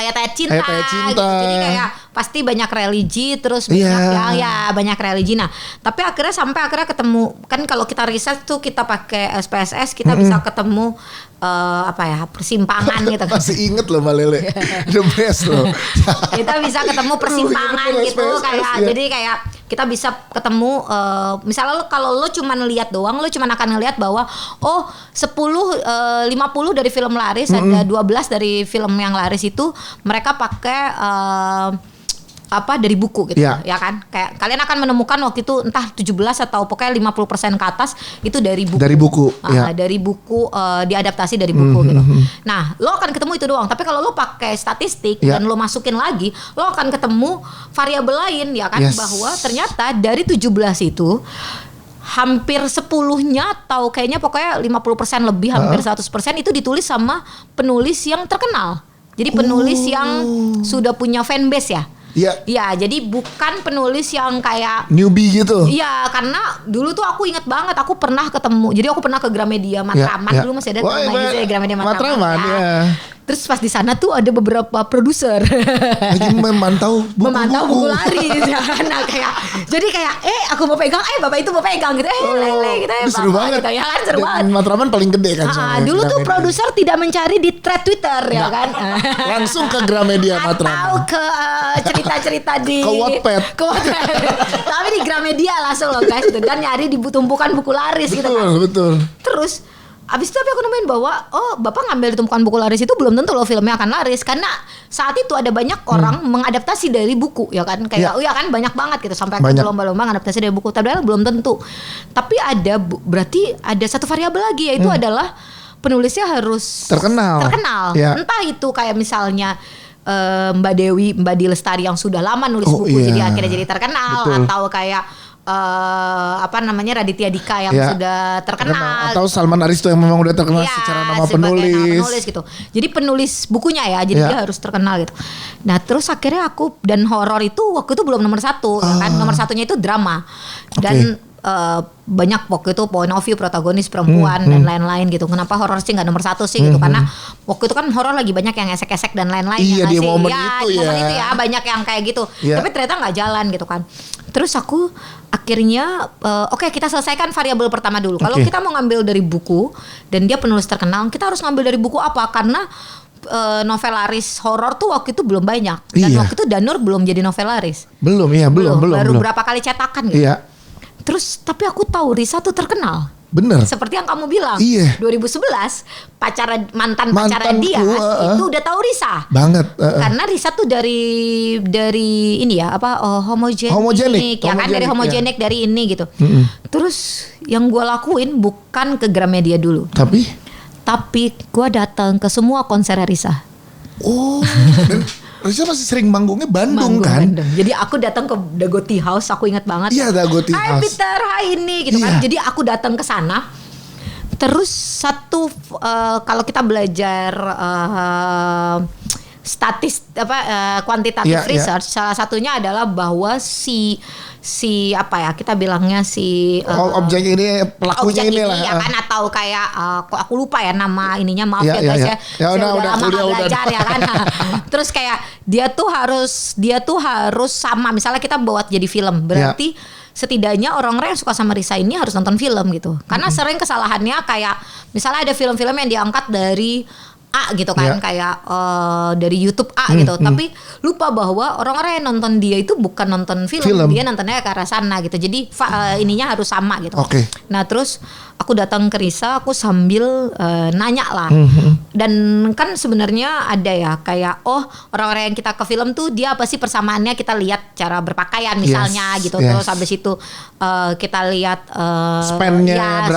ayat-ayat cinta gitu. Jadi kayak pasti banyak religi terus banyak banyak religi. Nah, tapi sampai akhirnya ketemu kan kalau kita riset tuh kita pakai SPSS kita bisa ketemu persimpangan gitu. Masih inget loh Mbak Lele. The best loh. Kita bisa ketemu persimpangan gitu kayak jadi kayak kita bisa ketemu misalnya kalau lo cuma lihat doang lo cuma akan ngelihat bahwa 50 dari film laris ada 12 dari film yang laris itu mereka pakai dari buku gitu ya kan kayak kalian akan menemukan waktu itu entah 17 atau pokoknya 50% ke atas itu dari buku dari buku diadaptasi dari buku gitu. Nah lo akan ketemu itu doang tapi kalau lo pakai statistik dan lo masukin lagi lo akan ketemu variabel lain ya kan bahwa ternyata dari 17 itu hampir 10-nya atau kayaknya pokoknya 50% lebih hampir 100% itu ditulis sama penulis yang terkenal. Jadi penulis yang sudah punya fanbase ya. Iya, jadi bukan penulis yang kayak newbie gitu. Iya, karena dulu tuh aku inget banget aku pernah ketemu. Jadi aku pernah ke Gramedia Matraman dulu masih ada namanya Gramedia Matraman. Terus pas di sana tuh ada beberapa produser lagi memantau buku laris ya kan. Nah, jadi aku mau pegang, bapak itu mau pegang gitu, lele gitu ya. Seru banget. Gitu, ya kan seru banget. Matraman paling gede kan. Dulu tuh produser tidak mencari di thread Twitter ya kan. Langsung ke Gramedia Matraman. Atau ke cerita-cerita di ke Wattpad. Tapi di Gramedia langsung loh guys. Dan nyari di tumpukan buku laris gitu kan. Betul. Terus abis itu aku nemuin bahwa bapak ngambil di tumpukan buku laris itu belum tentu loh filmnya akan laris, karena saat itu ada banyak orang mengadaptasi dari buku ya kan, kayak ya kan banyak banget gitu sampai ke lomba-lomba mengadaptasi dari buku, padahal belum tentu. Tapi berarti ada satu variabel lagi, yaitu adalah penulisnya harus terkenal. Ya. Entah itu kayak misalnya Mbak Di Lestari yang sudah lama nulis buku jadi akhirnya jadi terkenal. Betul. Atau kayak Raditya Dika yang sudah terkenal, atau Salman Aristo yang memang udah terkenal secara nama penulis gitu. Jadi penulis bukunya ya, jadi dia harus terkenal gitu. Nah terus akhirnya aku, dan horor itu waktu itu belum nomor 1 kan, nomor 1-nya itu drama dan banyak waktu itu point of view protagonis perempuan dan lain-lain gitu. Kenapa horor sih nggak nomor 1 sih gitu? Karena waktu itu kan horor lagi banyak yang esek-esek dan lain-lain. Iya, di momen itu ya banyak yang kayak gitu. Tapi ternyata nggak jalan gitu kan. Terus aku akhirnya kita selesaikan variabel pertama dulu. Kalau kita mau ngambil dari buku dan dia penulis terkenal, kita harus ngambil dari buku apa? Karena novelaris horor tuh waktu itu belum banyak. Dan waktu itu Danur belum jadi novelaris. Belum. Baru berapa kali cetakan gitu. Iya. Terus tapi aku tahu Risa tuh terkenal. Bener. Seperti yang kamu bilang. 2011 mantan pacarnya dia itu udah tahu Risa. Banget. Karena Risa tuh dari ini ya homogenik ya kan, dari homogenik dari ini gitu. Terus yang gue lakuin bukan ke Gramedia dulu. Tapi gue datang ke semua konser Risa. Dan Risa masih sering manggungnya Bandung kan? Jadi aku datang ke Dagoti House, aku ingat banget. Iya, Dagoti House. Hai Peter, hai ini gitu kan. Jadi aku datang ke sana. Terus kalau kita belajar kuantitatif research, salah satunya adalah bahwa kita bilangnya objek ini pelakunya ini lah ya kan, atau kayak aku lupa ya nama ininya, maaf ya guys ya. Ya udah belajar ya kan. Terus kayak dia tuh harus sama, misalnya kita buat jadi film, berarti setidaknya orang-orang yang suka sama Risa ini harus nonton film gitu. Karena sering kesalahannya kayak misalnya ada film-film yang diangkat dari A gitu kan, kayak dari YouTube A gitu, tapi lupa bahwa orang-orang yang nonton dia itu bukan nonton film. Dia nontonnya ke arah sana gitu. Jadi ininya harus sama gitu. Nah terus aku datang ke Risa, aku sambil nanya lah. Dan kan sebenarnya ada ya kayak orang-orang yang kita ke film tuh dia apa sih persamaannya, kita lihat cara berpakaian misalnya gitu. Terus habis itu kita lihat spendnya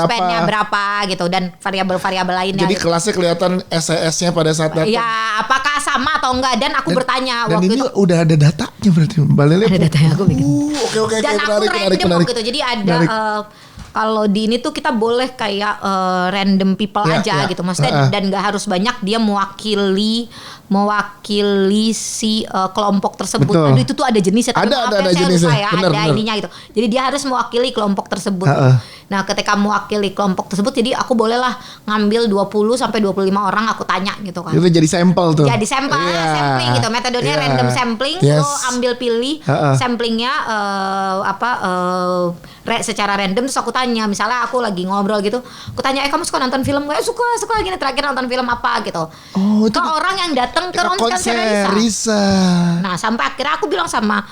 berapa gitu, dan variabel-variabel lainnya. Jadi gitu. kelasnya kelihatan SES-nya pada saat datang. Ya, apakah sama atau enggak? Dan aku bertanya dan waktu ini itu. Udah ada datanya berarti, Mbak Lele. Ada datanya aku bikin. Oke, dan aku random waktu itu. Jadi ada kalau di ini tuh kita boleh kayak random people aja gitu. Maksudnya dan enggak harus banyak, dia mewakili si kelompok tersebut. Aduh itu tuh ada jenisnya. Ada jenisnya. Ada ininya gitu. Jadi dia harus mewakili kelompok tersebut. Nah, ketika mewakili kelompok tersebut, jadi aku bolehlah ngambil 20 sampai 25 orang, aku tanya gitu kan. Itu jadi sampel tuh. Jadi sampling gitu. Metodenya random sampling, lo ambil pilih samplingnya secara random, terus aku tanya, misalnya aku lagi ngobrol gitu, aku tanya, kamu suka nonton film nggak? Suka gini, terakhir nonton film apa gitu. Ke orang yang datang ke konser Risa. Nah sampai akhirnya aku bilang sama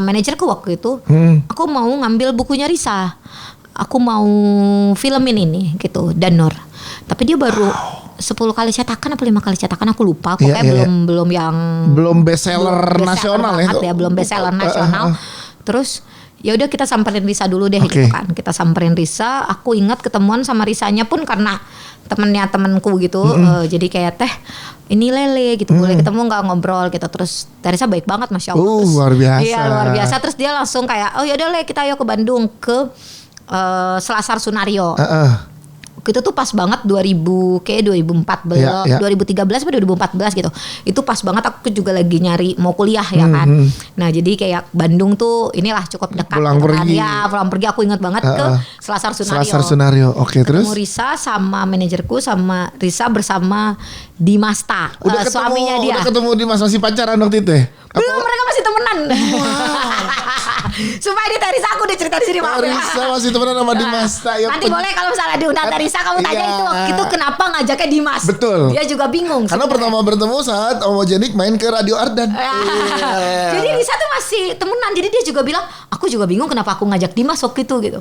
manajerku waktu itu, aku mau ngambil bukunya Risa, aku mau filmin ini gitu, Danur. Tapi dia baru 10 kali cetakan apa 5 kali cetakan, aku lupa. Pokoknya belum bestseller nasional ya, belum bestseller nasional. Terus ya udah kita samperin Risa dulu deh gitu kan. Kita samperin Risa, aku ingat ketemuan sama Risanya pun karena temenku gitu. Jadi kayak ini Lele gitu, boleh ketemu nggak, ngobrol gitu. Terus Risa baik banget, Masya Allah. Terus, luar biasa. Iya luar biasa. Terus dia langsung kayak, yaudah Le, kita ayo ke Bandung, ke Selasar Sunario. Waktu itu tuh pas banget 2014, 2013 atau 2014 gitu. Itu pas banget aku juga lagi nyari mau kuliah ya kan. Nah jadi kayak Bandung tuh inilah cukup dekat. Pulang gitu pergi. Kan. Ya pulang pergi aku ingat banget ke Selasar Sunario. Selasar Sunario, oke, terus? Ketemu Risa sama manajerku sama Risa bersama Dimasta, suaminya dia. Udah ketemu Dimas, masih pacaran waktu itu ya? Belum, mereka masih temenan. Supaya di Risa aku udah cerita di sini maaf ya. Risa masih temenan sama Dimas. Nanti boleh kalau misalnya diundang Risa kamu tanya itu kenapa ngajaknya Dimas. Betul. Dia juga bingung. Karena pertama bertemu saat Homogenik main ke Radio Ardan. Jadi Risa tuh masih temenan. Jadi dia juga bilang, aku juga bingung kenapa aku ngajak Dimas waktu itu gitu.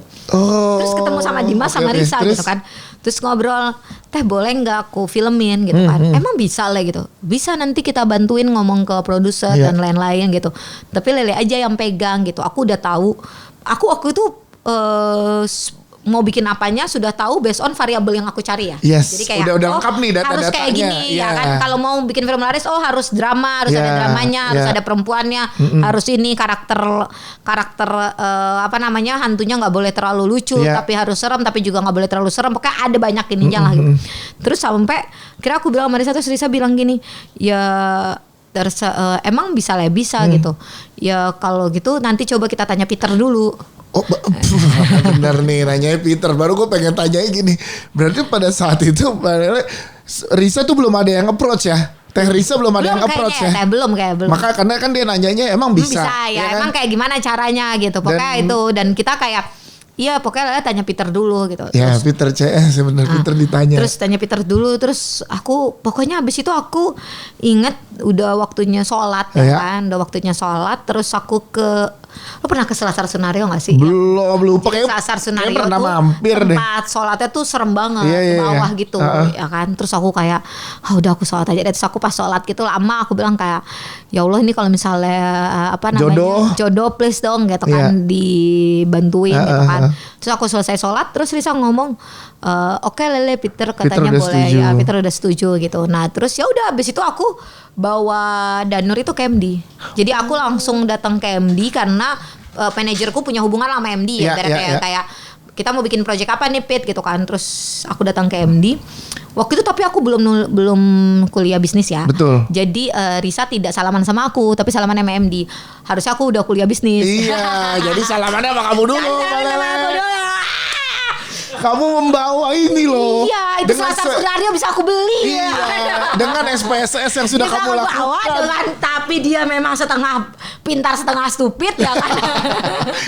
Terus ketemu sama Dimas sama Risa gitu kan. Terus ngobrol, teh boleh nggak aku filmin gitu kan? Emang bisa lah gitu. Bisa, nanti kita bantuin ngomong ke produser dan lain-lain gitu. Tapi Lele aja yang pegang gitu. Aku udah tahu. Aku waktu itu mau bikin apanya sudah tahu based on variabel yang aku cari ya. Yes. Jadi kayak udah lengkap nih data-datanya. Harus kayak gini ya kan. Kalau mau bikin film laris harus drama, harus ada dramanya, harus ada perempuannya, harus ini karakter apa namanya hantunya nggak boleh terlalu lucu, tapi harus serem, tapi juga nggak boleh terlalu serem. Pokoknya ada banyak ininya lah gitu. Terus sampai kira aku bilang sama Risa, terus Risa bilang gini, ya emang bisa lah bisa gitu. Ya kalau gitu nanti coba kita tanya Peter dulu. Oh bener nih nanyanya Peter. Baru gue pengen tanyanya gini. Berarti pada saat itu Risa tuh belum ada yang approach ya? Teh Risa belum ada yang approach ya? Belum. Maka karena kan dia nanyanya emang bisa. Bisa ya kan? Emang kayak gimana caranya gitu. Pokoknya itu. Dan kita kayak iya pokoknya tanya Peter dulu gitu. Ya terus, Peter CS sebenarnya Peter ditanya. Terus tanya Peter dulu. Terus aku pokoknya abis itu aku inget udah waktunya sholat ya kan. Udah waktunya sholat. Terus aku lo pernah ke Selasar Sunario gak sih? Belum, lupa kayak Selasar Sunario pernah mampir deh. Tempat sholatnya tuh serem banget ke bawah gitu ya kan. Terus aku kayak udah aku sholat aja. Terus aku pas sholat gitu lama aku bilang kayak ya Allah ini kalau misalnya apa namanya jodoh please dong gitu kan dibantuin gitu kan. Terus aku selesai sholat terus Risa ngomong oke Lele Peter katanya boleh ya Peter udah setuju gitu. Nah terus ya udah abis itu aku bawa Danur itu ke MD. Jadi aku langsung datang ke MD karena manajerku punya hubungan sama MD ya. Kayak kita mau bikin project apa nih Pit gitu kan. Terus aku datang ke MD. Waktu itu tapi aku belum kuliah bisnis ya. Betul. Jadi Risa tidak salaman sama aku tapi salaman sama MD. Harusnya aku udah kuliah bisnis. Iya, jadi salamannya sama kamu dulu. Sama aku dulu. Kamu membawa ini loh. Iya, itu Selasar Sunario bisa aku beli. Iya, dengan SPSS yang sudah kamu lakukan. Tapi dia memang setengah pintar setengah stupid ya kan.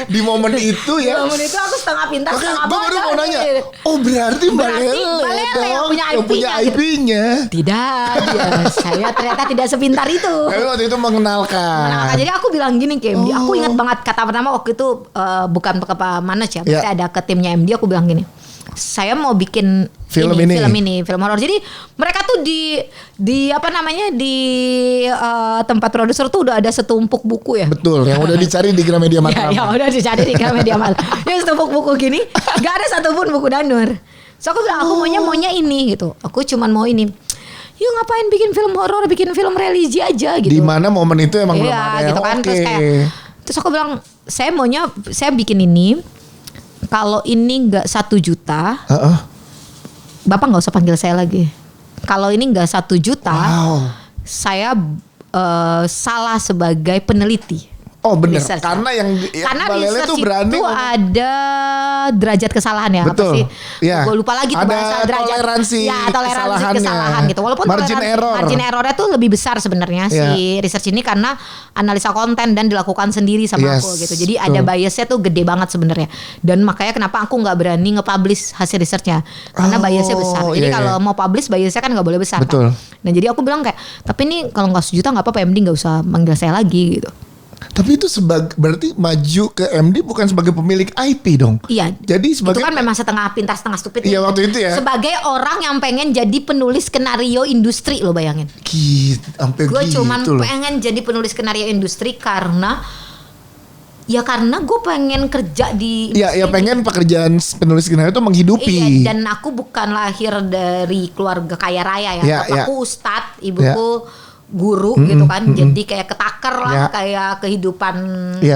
Di momen itu ya. Di momen itu aku setengah pintar setengah bodoh. Gue baru mau nanya. Oh berarti Mbak Lele yang punya IP-nya. Tidak, saya ternyata tidak sepintar itu. Tapi waktu itu mengenalkan. Jadi aku bilang gini ke MD. Aku ingat banget kata pertama waktu itu bukan ke Pak Manes ya. Berarti ada ke timnya MD. Aku bilang gini. Saya mau bikin film horor. Jadi mereka tuh di apa namanya di tempat produser tuh udah ada setumpuk buku ya. Betul, yang udah dicari di Gramedia Mataram. Ya udah dicari di Gramedia Mataram. Yang setumpuk buku gini, gak ada satupun buku Danur. So aku bilang aku maunya ini gitu. Aku cuman mau ini. Yuk ngapain bikin film horor, bikin film religi aja gitu. Di mana momen itu emang belum ada gitu kan. Terus aku bilang saya bikin ini. Kalau ini nggak 1 juta, Bapak nggak usah panggil saya lagi. Kalau ini nggak 1 juta, saya salah sebagai peneliti. Oh benar. Research. Karena karena research itu ada derajat kesalahan ya. Betul. Apa sih? Ya. Gue lupa lagi tuh bahasa derajat. Toleransi kesalahan gitu. Walaupun margin errornya tuh lebih besar sebenarnya si research ini karena analisa konten dan dilakukan sendiri sama aku gitu. Jadi ada biasnya tuh gede banget sebenarnya. Dan makanya kenapa aku nggak berani nge-publish hasil researchnya karena biasnya besar. Jadi kalau mau publish biasnya kan nggak boleh besar. Betul. Kan? Nah jadi aku bilang kayak, tapi ini kalau nggak 1 juta nggak apa-apa, MD nggak usah manggil saya lagi gitu. Tapi itu berarti maju ke MD bukan sebagai pemilik IP dong. Iya. Jadi sebagai itu kan memang setengah pintar setengah stupid. Iya waktu itu ya. Sebagai orang yang pengen jadi penulis skenario industri lo bayangin. Gue cuman pengen jadi penulis skenario industri karena gue pengen kerja di Iya, pengen pekerjaan penulis skenario itu menghidupi. Iya, dan aku bukan lahir dari keluarga kaya raya ya. Bapakku ustadz, ibuku guru gitu kan, jadi kayak ketakar lah kayak kehidupan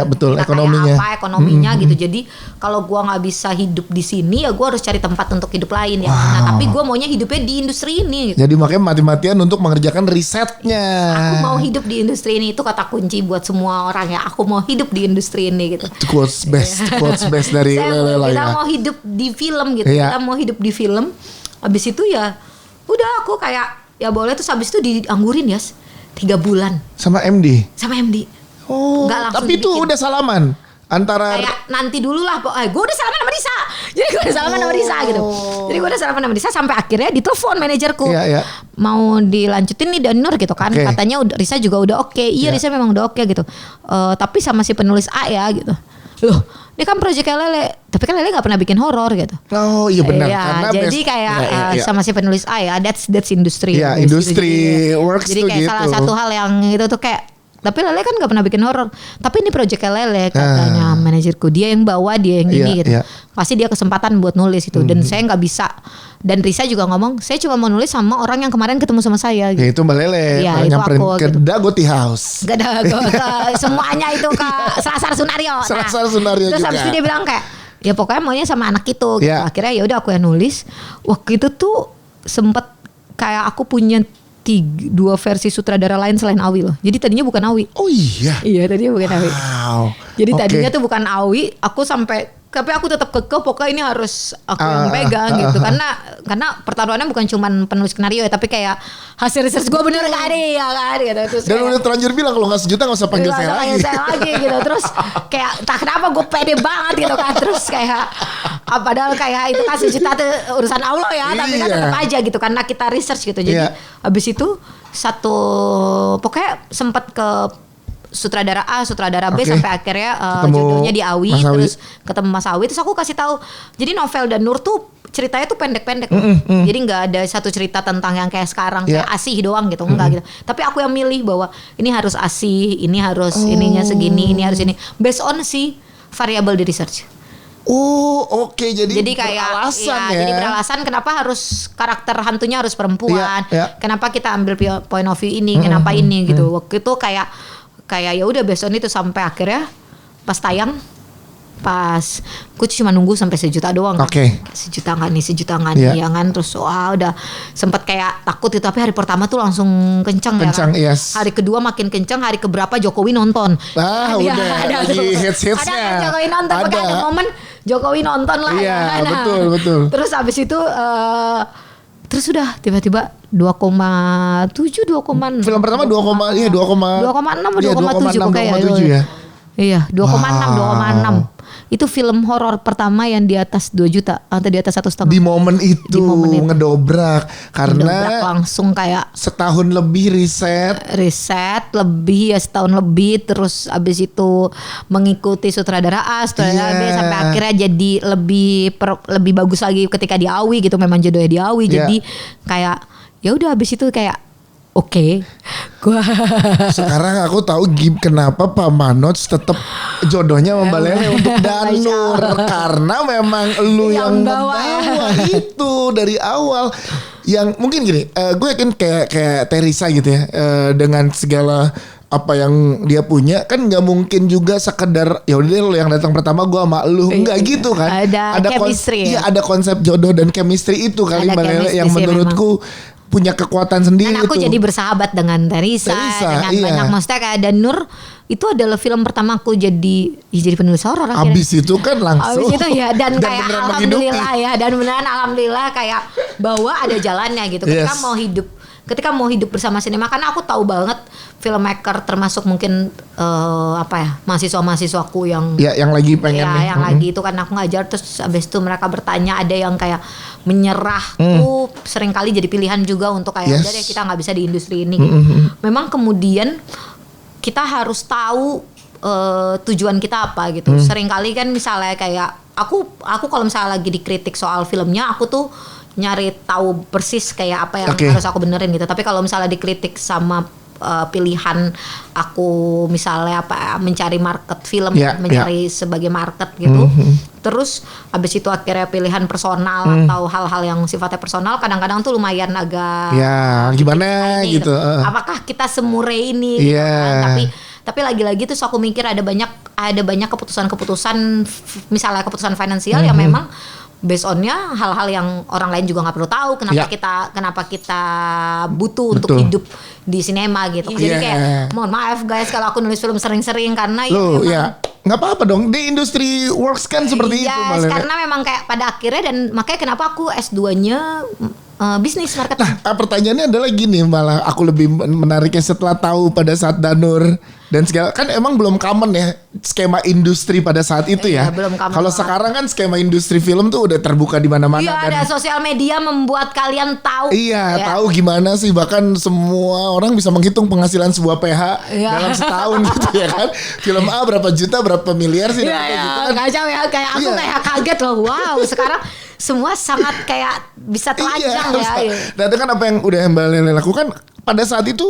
betul, ekonominya gitu. Jadi kalau gue nggak bisa hidup di sini ya gue harus cari tempat untuk hidup lain ya. Nah, tapi gue maunya hidupnya di industri ini. Gitu. Jadi makanya mati-matian untuk mengerjakan risetnya. Aku mau hidup di industri ini, itu kata kunci buat semua orang ya. Aku mau hidup di industri ini gitu. Quotes best dari Lele lah ya. Kita mau hidup di film gitu. Kita mau hidup di film. Habis itu ya udah aku kayak ya boleh, terus habis itu dianggurin ya 3 bulan sama MD. Oh, tapi itu udah salaman antara kayak nanti dulu lah, gue udah salaman sama Risa. Jadi gue udah salaman sama Risa gitu. Jadi gue udah salaman sama Risa sampai akhirnya ditelepon manajerku. Mau dilanjutin nih Danur gitu kan. Katanya Risa juga udah oke. Iya, Risa memang udah oke gitu. Tapi sama si penulis A ya gitu. Loh, ini kan proyek Lele, tapi kan Lele nggak pernah bikin horor gitu. Oh iya benar. Karena jadi kayak sama si penulis A ya, that's industry. Iya, industri works jadi tuh kayak gitu. salah satu hal yang itu tuh kayak, tapi Lele kan nggak pernah bikin horor. Tapi ini proyek Lele katanya manajerku, dia yang bawa, dia yang ini gitu. Pasti dia kesempatan buat nulis itu, dan saya nggak bisa. Dan Risa juga ngomong, saya cuma mau nulis sama orang yang kemarin ketemu sama saya. Gitu. Ya itu Mbak Lele, nyamperin ke gitu. Dagoti House. Semuanya itu ke Selasar Sunario. Sunario terus juga. habis itu dia bilang kayak, ya pokoknya maunya sama anak itu. Gitu. Akhirnya ya udah aku yang nulis. Waktu itu tuh sempet kayak aku punya 2 versi sutradara lain selain Awi loh. Jadi tadinya bukan Awi. Oh iya. Iya, tadinya bukan Awi. Wow. Jadi tadinya tuh bukan Awi. Aku tapi aku tetap kekeh pokoknya ini harus aku yang pegang gitu, karena pertaruhannya bukan cuman penulis skenario ya, tapi kayak hasil research gue bener gak ada ya kan gitu. Terus dan udah terlanjur bilang kalau nggak sejuta nggak usah panggil saya lagi gitu. Terus kayak tak kenapa gue pede banget gitu kan. Terus kayak padahal kayak itu kan sejuta tuh urusan Allah ya, tapi kan tetap aja gitu karena kita research gitu. Jadi abis itu pokoknya sempat ke sutradara A, sutradara B sampai akhirnya jodohnya di Awi, terus ketemu Mas Awi, terus aku kasih tahu. Jadi novel Danur tuh ceritanya tuh pendek-pendek. Jadi nggak ada satu cerita tentang yang kayak sekarang kayak asih doang gitu, enggak gitu. Tapi aku yang milih bahwa ini harus asih, ini harus ininya segini, ini harus ini. Based on si variabel di research. Oh oke, jadi kayak beralasan ya. Jadi beralasan kenapa harus karakter hantunya harus perempuan, kenapa kita ambil point of view ini, kenapa ini gitu. Waktu itu kayak ya udah based on itu sampai akhirnya pas tayang, gue cuma nunggu sampai 1 juta doang kan. Sejuta nggak nih ya kan. Terus udah sempet kayak takut itu, tapi hari pertama tuh langsung kenceng ya kan. Hari kedua makin kenceng, hari keberapa Jokowi nonton. Udah lagi hits-hitsnya. Ada Jokowi nonton, ada momen Jokowi nonton lah ya. Betul. Terus habis itu terus udah tiba-tiba 2,6. Film pertama 2,6 atau 2,7 kayaknya. Iya, 2,6. Itu film horor pertama yang di atas 2 juta atau di atas 1,5. Di momen itu ngedobrak karena langsung kayak setahun lebih riset lebih ya, setahun lebih, terus abis itu mengikuti sutradara A, sutradara B, sampai akhirnya jadi lebih bagus lagi ketika di Awi gitu, memang jodohnya di Awi. Jadi kayak ya udah abis itu kayak oke. Sekarang aku tahu kenapa Pak Manoj tetap jodohnya Mbak Lele untuk Danur, karena memang lu yang membawa itu dari awal. Yang mungkin gini, gue yakin kayak Teresa gitu ya, dengan segala apa yang dia punya, kan nggak mungkin juga sekedar ya udah lo yang datang pertama gue sama lu, nggak gitu kan. Ada chemistry. Ada konsep jodoh dan chemistry itu kali Mbak Lele yang menurutku punya kekuatan sendiri. Dan aku jadi bersahabat dengan Teresa dengan banyak, maksudnya kayak Danur itu adalah film pertama aku jadi penulis horor akhirnya. Abis itu kan langsung. Abis itu ya, dan kayak alhamdulillah kayak bahwa ada jalannya gitu. Ketika mau hidup bersama sinema, karena aku tahu banget filmmaker termasuk mungkin mahasiswa-mahasiswaku yang lagi pengen lagi itu kan aku ngajar, terus abis itu mereka bertanya, ada yang kayak menyerah tuh sering kali jadi pilihan juga untuk kayak udah deh kita nggak bisa di industri ini gitu. Memang kemudian kita harus tahu tujuan kita apa gitu. Sering kali kan misalnya kayak aku kalau misalnya lagi dikritik soal filmnya, aku tuh nyari tahu persis kayak apa yang harus aku benerin gitu. Tapi kalau misalnya dikritik sama pilihan aku misalnya mencari market film, mencari sebagai market gitu. Terus habis itu akhirnya pilihan personal atau hal-hal yang sifatnya personal kadang-kadang tuh lumayan agak gimana gitu. Apakah kita semure ini gitu kan? Tapi lagi-lagi tuh aku mikir ada banyak keputusan-keputusan misalnya keputusan finansial yang memang based on-nya hal-hal yang orang lain juga nggak perlu tahu kenapa kita butuh untuk hidup di sinema gitu. Jadi kayak mohon maaf guys kalau aku nulis film sering-sering karena nggak apa-apa dong, di industri works kan seperti itu malah. Karena memang kayak pada akhirnya dan makanya kenapa aku S2-nya bisnis marketing. Nah, pertanyaannya adalah gini, malah aku lebih menariknya setelah tahu pada saat Danur dan segala, kan emang belum common ya skema industri pada saat itu ya. Kalau sekarang kan skema industri film tuh udah terbuka di mana-mana kan. Ada sosial media membuat kalian tahu. Tahu gimana sih, bahkan semua orang bisa menghitung penghasilan sebuah PH dalam setahun gitu ya kan. Film A berapa juta, berapa miliar sih gitu kan. Kacau ya, kayak aku kayak kaget loh. Wow, sekarang semua sangat kayak bisa telanjang Nah itu kan apa yang udah Mbak Lele lakukan pada saat itu.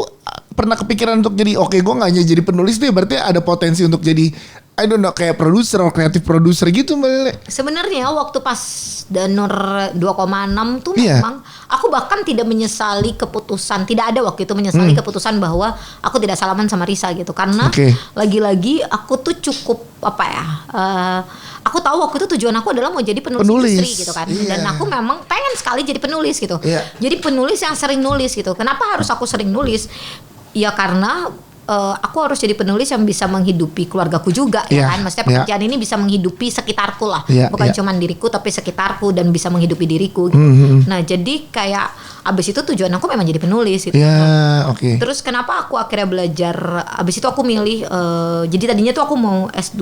Pernah kepikiran untuk jadi gue gak hanya jadi penulis deh, berarti ada potensi untuk jadi I don't know kayak produser atau kreatif produser gitu Mbak Lele. Sebenarnya waktu pas Danur 2,6 tuh memang aku bahkan tidak menyesali keputusan, tidak ada waktu itu menyesali keputusan bahwa aku tidak salaman sama Risa gitu, karena lagi-lagi aku tuh cukup aku tahu waktu itu tujuan aku adalah mau jadi penulis industri gitu kan. Dan aku memang pengen sekali jadi penulis gitu. Jadi penulis yang sering nulis gitu. Kenapa harus aku sering nulis? Ya karena aku harus jadi penulis yang bisa menghidupi keluargaku juga ya kan. Maksudnya pekerjaan ini bisa menghidupi sekitarku lah. Bukan cuma diriku tapi sekitarku dan bisa menghidupi diriku gitu. Nah jadi kayak abis itu tujuan aku memang jadi penulis gitu. Terus kenapa aku akhirnya belajar, abis itu aku milih jadi tadinya tuh aku mau S2,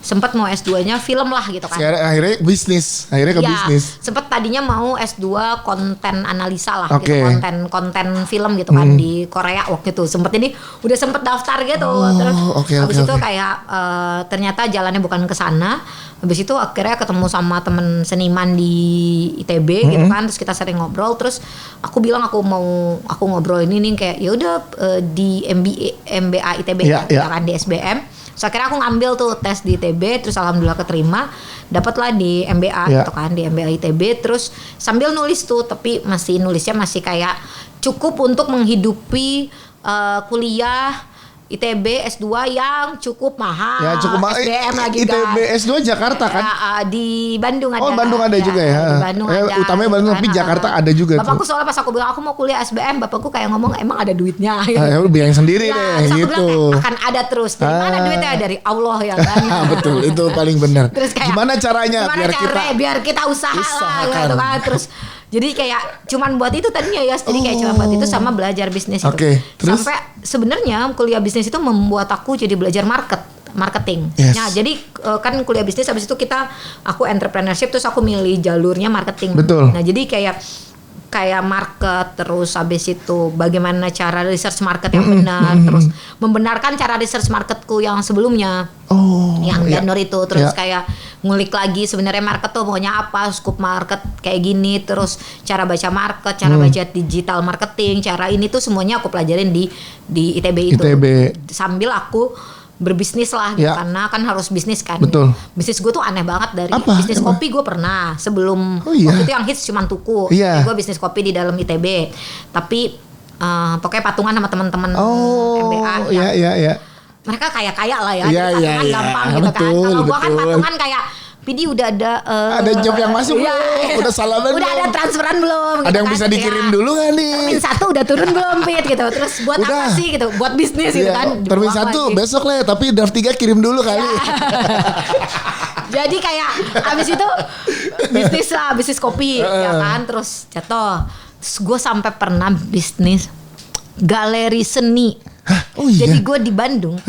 sempat mau S2-nya film lah gitu kan. Akhirnya bisnis, ke bisnis. Sempat tadinya mau S2 konten analisa lah gitu, konten film gitu kan di Korea waktu itu. Sempat jadi udah sempet daftar gitu. Terus abis itu kayak ternyata jalannya bukan ke sana. Habis itu akhirnya ketemu sama temen seniman di ITB gitu kan, terus kita sering ngobrol, terus aku bilang aku ngobrol ini nih kayak ya udah di MBA ITB kan di SBM. Terus akhirnya aku ngambil tuh tes di ITB, terus alhamdulillah keterima, dapatlah di MBA gitu kan, di MBA ITB, terus sambil nulis tuh, tapi nulisnya masih kayak cukup untuk menghidupi kuliah ITB S2 yang cukup mahal. SBM lagi ITB S2 Jakarta kan? Di Bandung ada. Bandung ada juga ya. Di Bandung ada. Utamanya Bandung tapi Jakarta ada juga. Bapakku soalnya pas aku bilang aku mau kuliah SBM, bapakku kayak ngomong emang ada duitnya. Lu bilang sendiri deh gitu. Aku bilang akan ada terus. Dari mana duitnya? Dari Allah ya kan. Betul, itu paling benar. Terus kayak gimana caranya biar kita usaha lah gitu kan. Terus jadi kayak cuman buat itu tadinya ya. Jadi kayak cuman buat itu sama belajar bisnis itu. Terus? Sampai sebenarnya kuliah bisnis itu membuat aku jadi belajar marketing. Nah, jadi kan kuliah bisnis habis itu aku entrepreneurship, terus aku milih jalurnya marketing. Betul. Nah, jadi kayak market, terus habis itu bagaimana cara research market yang benar, terus membenarkan cara research marketku yang sebelumnya. Yang Danur itu, terus kayak ngulik lagi sebenarnya market tuh maunya apa, scope market kayak gini, terus cara baca market, cara baca digital marketing, cara ini tuh semuanya aku pelajarin di ITB itu. Sambil aku berbisnis lah gitu, karena kan harus bisnis kan. Betul. Bisnis gue tuh aneh banget dari bisnis kopi gue pernah sebelum waktu itu yang hits cuma tuku. Gue bisnis kopi di dalam ITB, tapi pokoknya patungan sama teman-teman MBA. Mereka kaya lah ya, patungan gampang gitu kan. Kalau gue kan patungan kayak Pidi udah ada job yang masuk belum? Udah salaman udah belum? Ada transferan belum? Ada yang bisa dikirim dulu kan nih? Termin 1 udah turun belum Pit gitu. Terus buat apa sih gitu? Buat bisnis gitu kan. Termin 1 besok lah, tapi draft 3 kirim dulu kali. Jadi kayak abis itu bisnis kopi ya kan. Terus jatuh. Terus gue sampai pernah bisnis galeri seni. Jadi gue di Bandung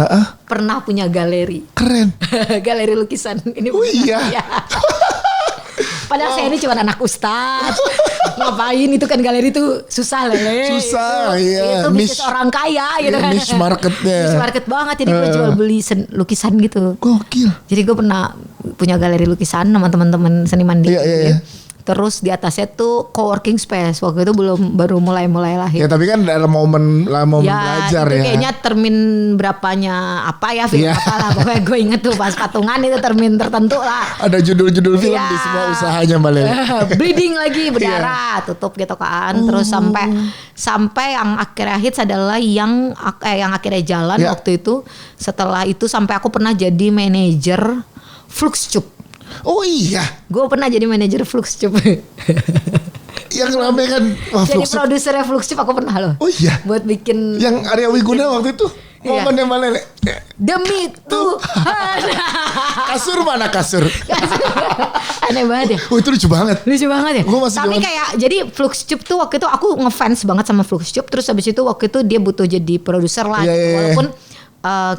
pernah punya galeri. Keren. Galeri lukisan. Ini padahal saya ini cuma anak ustad. Ngapain itu kan galeri itu susah Lele. Susah ya. Itu bisnis orang kaya gitu kan. Niche marketnya. Niche market banget. Jadi gue jual beli lukisan gitu. Gokil. Jadi gue pernah punya galeri lukisan sama teman-teman seniman di Terus di atasnya tuh coworking space. Waktu itu baru mulai lahir. Ya tapi kan dalam momen belajar itu ya. Kayaknya termin berapanya apa ya film apalah. Pokoknya gue inget tuh pas patungan itu termin tertentu lah. Ada judul-judul film di semua usahanya Mbak Lele. Bleeding lagi berdarah, tutup gitu kan. Terus sampai yang akhirnya hits adalah yang akhirnya jalan waktu itu. Setelah itu sampai aku pernah jadi manajer Fluxtube. Oh iya. Gue pernah jadi manajer Fluxtube. Yang rame kan. Jadi produsernya Fluxtube aku pernah loh. Oh iya. Buat bikin. Yang Arya Wiguna waktu itu. Momennya Mbak Lele. Demi Tuhan. Kasur mana kasur? Aneh banget ya. Oh itu lucu banget. Lucu banget ya. Tapi jaman... kayak jadi Fluxtube tuh waktu itu aku ngefans banget sama Fluxtube. Terus habis itu waktu itu dia butuh jadi produser lah. Walaupun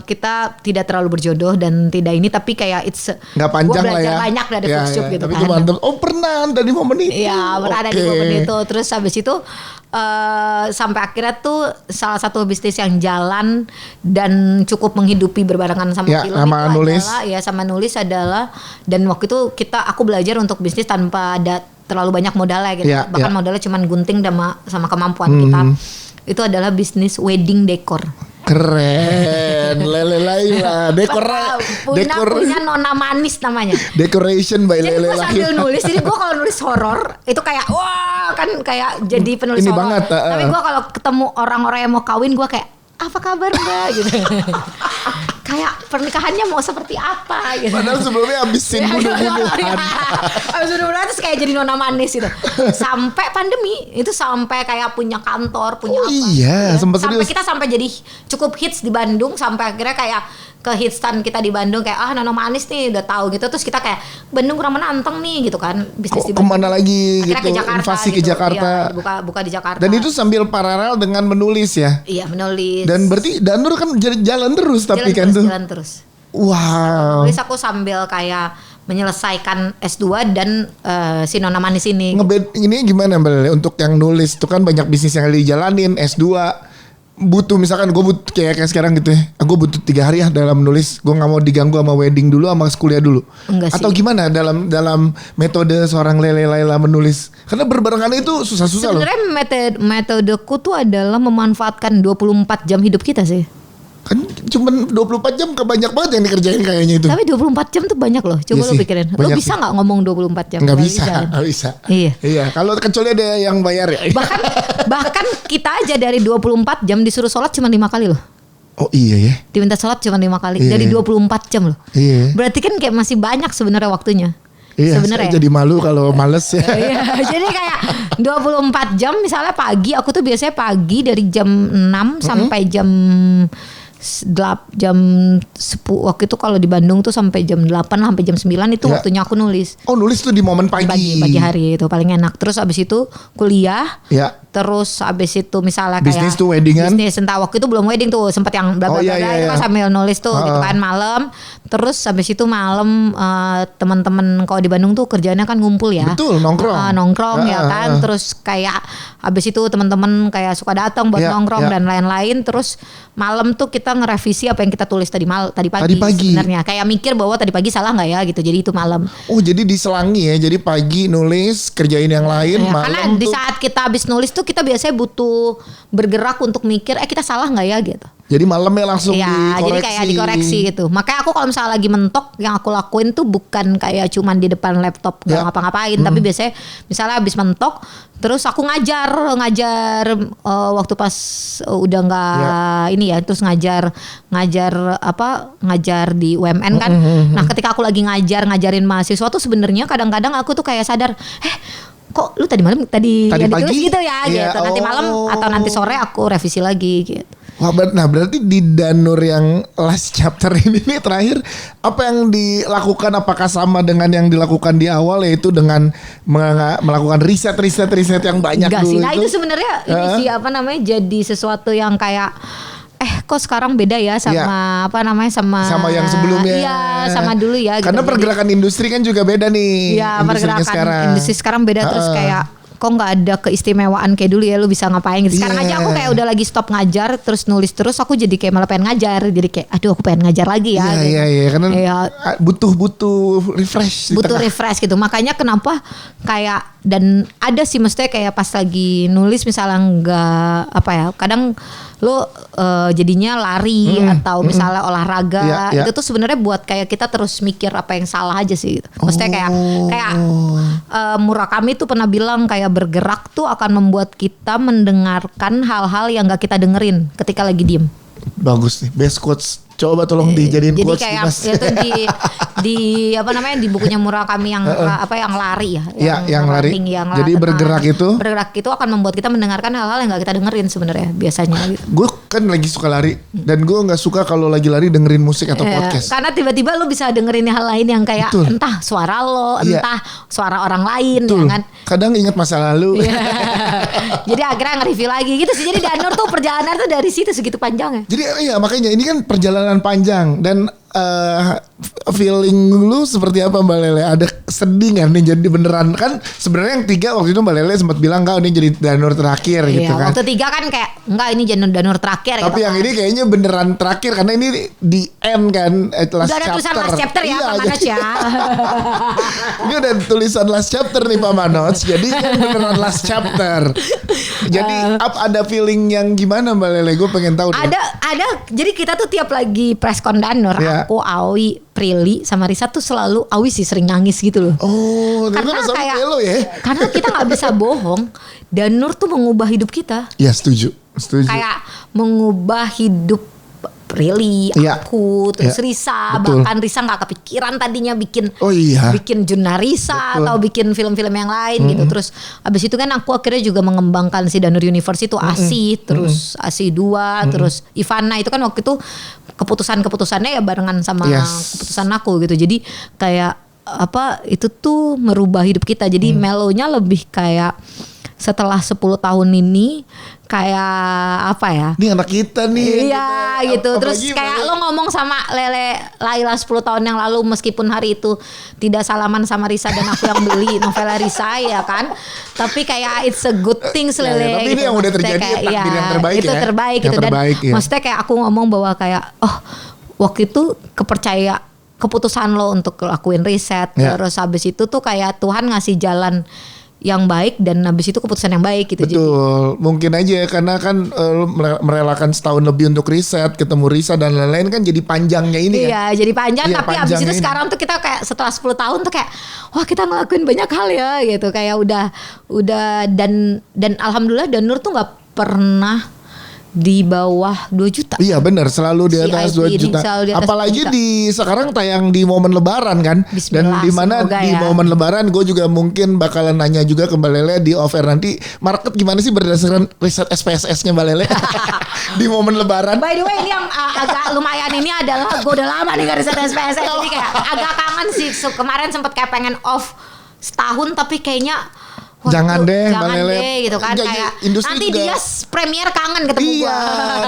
kita tidak terlalu berjodoh dan tidak ini, tapi kayak nggak panjang lah ya. Banyak dari Fluxtube gitu tapi kan. Oh pernah ada di momen itu. Iya pernah ada di momen itu. Terus habis itu sampai akhirnya tuh salah satu bisnis yang jalan dan cukup menghidupi berbarengan sama film sama itu nulis. Sama nulis adalah, dan waktu itu aku belajar untuk bisnis tanpa ada terlalu banyak modalnya gitu. Bahkan modalnya cuma gunting sama kemampuan kita. Itu adalah bisnis wedding decor. Keren, Lele Laila, punya Nona Manis namanya. Decoration by Lele Laila. Jadi gue sambil nulis, jadi gue kalau nulis horor itu kayak wah kan kayak jadi penulis ini horor. Banget, Tapi gue kalau ketemu orang-orang yang mau kawin gue kayak apa kabar Mbak gitu. Kayak pernikahannya mau seperti apa gitu. Padahal sebelumnya habis bunuh-bunuhan. Habis bunuh-bunuhan terus kayak jadi Nona Manis gitu. Sampai pandemi itu sampai kayak punya kantor, punya apa. Iya, sampai kita sampai jadi cukup hits di Bandung, sampai akhirnya kayak ke hitsan kita di Bandung kayak Nona Manis nih udah tahu gitu. Terus kita kayak Bandung kurang menanteng nih gitu kan, bisnis di Bandung. Kemana lagi akhirnya gitu, ke Jakarta, invasi ke Jakarta. Iya, buka di Jakarta. Dan itu sambil paralel dengan menulis ya. Iya, menulis. Dan berarti Danur kan jalan terus tapi kan tuh. Jalan terus. Wow. Nulis aku sambil kayak menyelesaikan S2 dan si Nona Manis ini. Ini gimana Mbak Lele untuk yang nulis itu kan banyak bisnis yang dijalanin S2 butuh misalkan gue butuh kayak sekarang gitu ya, gue butuh 3 hari ya dalam nulis, gue nggak mau diganggu sama wedding dulu sama kuliah dulu. Enggak atau sih. Gimana dalam metode seorang Lele Laila menulis, karena berbarengan itu susah-susah loh. Sebenarnya metodeku tuh adalah memanfaatkan 24 jam hidup kita sih. Kan cuman 24 jam banyak banget yang dikerjain kayaknya itu. Tapi 24 jam tuh banyak loh. Coba lo pikirin. Lo bisa gak ngomong 24 jam? Gak bisa. Iya. Kalau kecuali ada yang bayar ya. Bahkan kita aja dari 24 jam disuruh sholat cuma 5 kali loh. Oh iya ya. Diminta sholat cuma 5 kali. Iya, dari 24 jam loh. Iya. Berarti kan kayak masih banyak sebenarnya waktunya. Iya, sebenarnya jadi malu kalau males ya. Iya, jadi kayak 24 jam misalnya pagi, aku tuh biasanya pagi dari jam 6 sampai jam 10 waktu itu kalau di Bandung tuh sampai jam 8 sampai jam 9 itu waktunya aku nulis. Oh, nulis tuh di momen pagi hari itu paling enak. Terus abis itu kuliah. Ya. Terus abis itu misalnya kayak bisnis tuh weddingan. Bisnis entah waktu itu belum wedding tuh, sempat yang bla bla bla itu kan sambil nulis tuh gitu kan malam. Terus abis itu malam teman-teman kalau di Bandung tuh kerjanya kan ngumpul ya. Betul, nongkrong ya kan. Terus kayak abis itu teman-teman kayak suka datang buat nongkrong dan lain-lain. Terus malam tuh kita ngerevisi apa yang kita tulis tadi pagi. Sebenarnya kayak mikir bahwa tadi pagi salah nggak ya gitu, jadi itu malam. Oh jadi diselangi ya, jadi pagi nulis kerjain yang lain malam karena di saat kita habis nulis tuh kita biasanya butuh bergerak untuk mikir kita salah nggak ya gitu. Jadi malamnya langsung dikoreksi. Jadi kayak dikoreksi gitu. Makanya aku kalau misalnya lagi mentok, yang aku lakuin tuh bukan kayak cuman di depan laptop gak ngapa-ngapain, tapi biasanya misalnya habis mentok, terus aku ngajar waktu pas udah nggak ini ya, terus ngajar di UMN kan. Nah ketika aku lagi ngajarin mahasiswa tuh sebenarnya kadang-kadang aku tuh kayak sadar, kok lu tadi malam tadi yang ditulis gitu ya gitu. Nanti malam atau nanti sore aku revisi lagi gitu. Wah, nah berarti di Danur yang last chapter ini nih terakhir, apa yang dilakukan apakah sama dengan yang dilakukan di awal, yaitu dengan melakukan riset yang banyak dulu sih. Nah itu sebenarnya ini sih jadi sesuatu yang kayak kok sekarang beda ya sama sama yang sebelumnya. Iya, sama dulu ya. Karena gitu. Pergerakan industri kan juga beda nih. Iya, pergerakan industri sekarang beda terus kayak kok nggak ada keistimewaan kayak dulu ya, lu bisa ngapain gitu. Sekarang aja aku kayak udah lagi stop ngajar terus nulis terus, aku jadi kayak malah pengen ngajar, jadi kayak aduh aku pengen ngajar lagi ya. Iya karena butuh refresh. Butuh refresh gitu. Makanya kenapa kayak dan ada sih maksudnya kayak pas lagi nulis misalnya nggak apa ya, kadang lo jadinya lari atau misalnya olahraga itu tuh sebenarnya buat kayak kita terus mikir apa yang salah aja sih gitu. Maksudnya kayak Murakami tuh pernah bilang kayak bergerak tuh akan membuat kita mendengarkan hal-hal yang nggak kita dengerin ketika lagi diem. Bagus nih, best quotes. Coba tolong dijadiin quotes. Jadi kayak itu di apa namanya di bukunya Murakami yang yang lari ya. Yang lari. Jadi bergerak itu akan membuat kita mendengarkan hal-hal yang nggak kita dengerin sebenarnya biasanya. Gitu. Gue kan lagi suka lari dan gue nggak suka kalau lagi lari dengerin musik atau podcast. Karena tiba-tiba lo bisa dengerin hal lain yang kayak entah suara lo, entah suara orang lain, ya kan. Kadang ingat masa lalu. Jadi akhirnya nge-review lagi gitu sih. Jadi Danur tuh perjalanan tuh dari situ segitu panjangnya. Jadi makanya ini kan perjalanan panjang dan feeling lu seperti apa Mbak Lele? Ada sedih gak nih jadi beneran kan sebenarnya yang 3 waktu itu Mbak Lele sempat bilang kau ini jadi Danur terakhir gitu kan. Waktu 3 kan kayak enggak ini Danur terakhir. Tapi gitu yang kan. ini kayaknya beneran terakhir karena ini di end kan last udah ada tulisan last chapter ya Pak Manoj ya. Ini udah tulisan last chapter nih Pak Manoj. Jadi kan beneran last chapter. Jadi ada feeling yang gimana Mbak Lele? Gue pengen tahu deh. Ada. Jadi kita tuh tiap lagi press con Danur, aku, Awi, Prilly sama Risa tuh selalu Awi sih sering nangis gitu loh. Oh, karena kayak ya. Karena kita nggak bisa bohong. Danur tuh mengubah hidup kita. Ya setuju. Kayak mengubah hidup Prilly, aku, terus Risa, betul. Bahkan Risa nggak kepikiran tadinya bikin Juna Risa atau bikin film-film yang lain gitu. Terus abis itu kan aku akhirnya juga mengembangkan si Danur Universe itu ASI, terus ASI 2, terus Ivana itu kan waktu itu keputusannya ya barengan sama keputusan aku gitu. Jadi kayak itu tuh merubah hidup kita. Jadi melonya lebih kayak setelah 10 tahun ini kayak Ini anak kita nih. Iya gitu. Terus kayak lo ngomong sama Laila 10 tahun yang lalu meskipun hari itu tidak salaman sama Risa dan aku yang beli novel Risa ya kan. Tapi kayak it's a good thing Lele. Tapi gitu. ini yang udah terjadi takdir yang terbaik itu terbaik gitu. Dan maksudnya kayak aku ngomong bahwa kayak waktu itu keputusan lo untuk lakuin riset. Terus habis itu tuh kayak Tuhan ngasih jalan yang baik dan habis itu keputusan yang baik gitu. Betul, mungkin aja karena kan merelakan setahun lebih untuk riset, ketemu Risa dan lain-lain kan jadi panjangnya ini kan. Jadi panjang tapi habis itu sekarang tuh kita kayak setelah 10 tahun tuh kayak wah kita ngelakuin banyak hal ya gitu. Kayak udah dan alhamdulillah Danur tuh nggak pernah di bawah 2 juta. Iya benar, selalu di atas 2 juta. Apalagi sekarang tayang di momen lebaran kan. Dan di mana di momen lebaran gue juga mungkin bakalan nanya juga ke Mbak Lele di offer nanti market gimana sih berdasarkan riset SPSS-nya Mbak Lele di momen lebaran. By the way ini yang agak lumayan ini adalah gue udah lama nih gak riset SPSS jadi kayak agak kangen sih. Kemarin sempet kayak pengen off setahun tapi kayaknya jangan deh Mbak Lele gitu kan kayak nanti juga, dia premier kangen ketemu gua.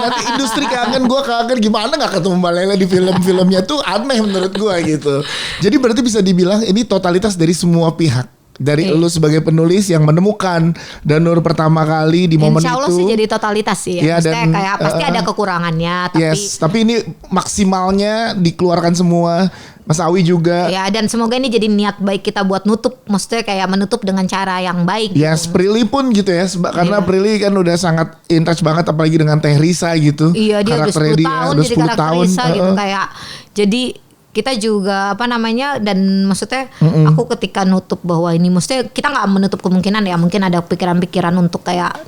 Nanti industri kangen, gua kangen gimana gak ketemu Mbak Lele di film-filmnya tuh aneh menurut gua gitu. Jadi berarti bisa dibilang ini totalitas dari semua pihak. Dari lu sebagai penulis yang menemukan Danur pertama kali di momen itu. Insya Allah sih jadi totalitas sih ya. Maksudnya kayak pasti ada kekurangannya tapi ini maksimalnya dikeluarkan semua. Mas Awi juga. Ya dan semoga ini jadi niat baik kita buat nutup. Maksudnya kayak menutup dengan cara yang baik gitu. Prilly pun gitu ya. Karena Prilly kan udah sangat in touch banget apalagi dengan Teh Risa gitu. Iya dia udah 10 tahun jadi karakter Risa gitu. Kayak jadi kita juga dan maksudnya aku ketika nutup bahwa ini maksudnya kita nggak menutup kemungkinan ya mungkin ada pikiran-pikiran untuk kayak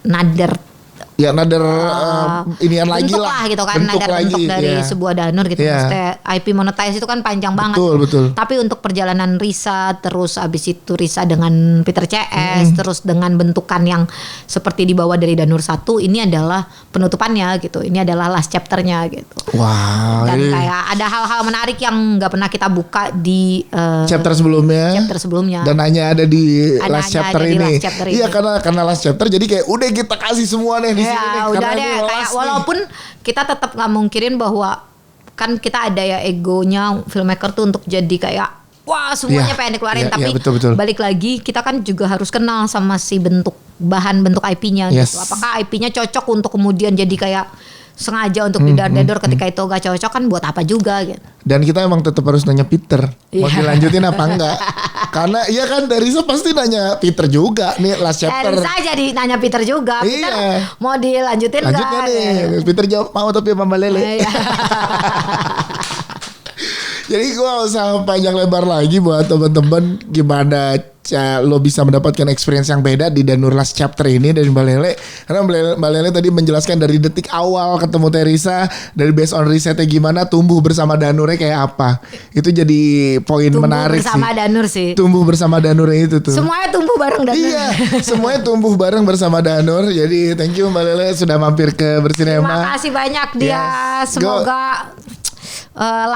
inian lagi lah gitu kan bentuk dari sebuah Danur gitu maksudnya IP monetize itu kan panjang banget betul. Tapi untuk perjalanan Risa terus abis itu Risa dengan Peter CS terus dengan bentukan yang seperti dibawa dari Danur 1 ini adalah penutupannya gitu, ini adalah last chapternya gitu. Wow. Dan kayak ada hal-hal menarik yang nggak pernah kita buka di chapter sebelumnya dan hanya ada di last chapter ini. Iya karena last chapter jadi kayak udah kita kasih semua nih. Ya udah deh kayak walaupun kita tetap nggak mungkirin bahwa kan kita ada ya egonya filmmaker tuh untuk jadi kayak wah semuanya pengen dikeluarin tapi betul. Balik lagi kita kan juga harus kenal sama si bentuk IP-nya gitu. Apakah IP-nya cocok untuk kemudian jadi kayak sengaja untuk didor-dedor ketika itu gak cocok kan buat apa juga gitu. Dan kita emang tetap harus nanya Peter mau dilanjutin apa enggak. Karena iya kan Risa pasti nanya Peter juga nih last chapter. Risa jadi nanya Peter juga. Peter mau dilanjutin lanjut enggak? Nih. Peter jawab mau tapi sama Mbak Lele. Jadi gue gak usah panjang lebar lagi buat teman-teman gimana lo bisa mendapatkan experience yang beda di Danur Last Chapter ini dari Mbak Lele. Karena Mbak Lele tadi menjelaskan dari detik awal ketemu Teresa, dari based on risetnya gimana tumbuh bersama Danurnya kayak apa. Itu jadi poin menarik sih. Tumbuh bersama Danur sih. Tumbuh bersama Danurnya itu tuh. Semuanya tumbuh bareng Danur. Iya, semuanya tumbuh bareng bersama Danur. Jadi thank you Mbak Lele sudah mampir ke Bersinema. Terima kasih banyak dia. Semoga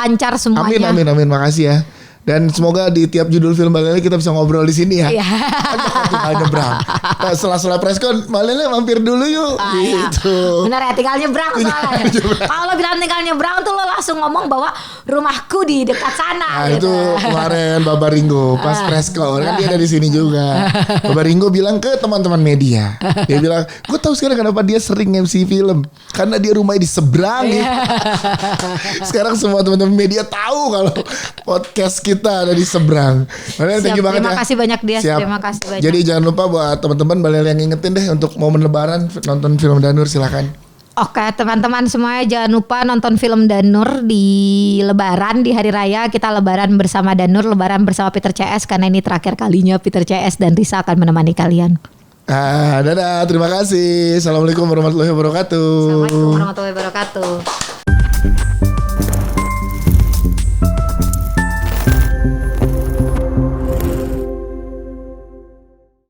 lancar semuanya. Amin, makasih ya. Dan semoga di tiap judul film Mbak Lele kita bisa ngobrol di sini ya. Iya. Tinggal nyebrang. Setelah preskon Mbak Lele mampir dulu yuk. Gitu. Bener ya, tinggal nyebrang soalnya. Kalau lo bilang tinggal nyebrang tuh lo langsung ngomong bahwa rumahku di dekat sana. Nah gitu. Itu kemarin Baba Ringo pas preskon kan dia dari sini juga. Baba Ringo bilang ke teman-teman media. Dia bilang, gue tahu sekarang kenapa dia sering MC film. Karena dia rumahnya di seberang. Gitu. Sekarang semua teman-teman media tahu kalau podcast kita ada di seberang. Terima kasih banyak dia. Siap. Terima kasih banyak. Jadi jangan lupa buat teman-teman Mbak Lele yang ingetin deh untuk momen lebaran nonton film Danur silakan. Oke teman-teman semuanya jangan lupa nonton film Danur di Lebaran, di Hari Raya. Kita Lebaran bersama Danur, Lebaran bersama Peter CS karena ini terakhir kalinya Peter CS dan Risa akan menemani kalian. Dadah, terima kasih. Assalamualaikum warahmatullahi wabarakatuh. Assalamualaikum warahmatullahi wabarakatuh.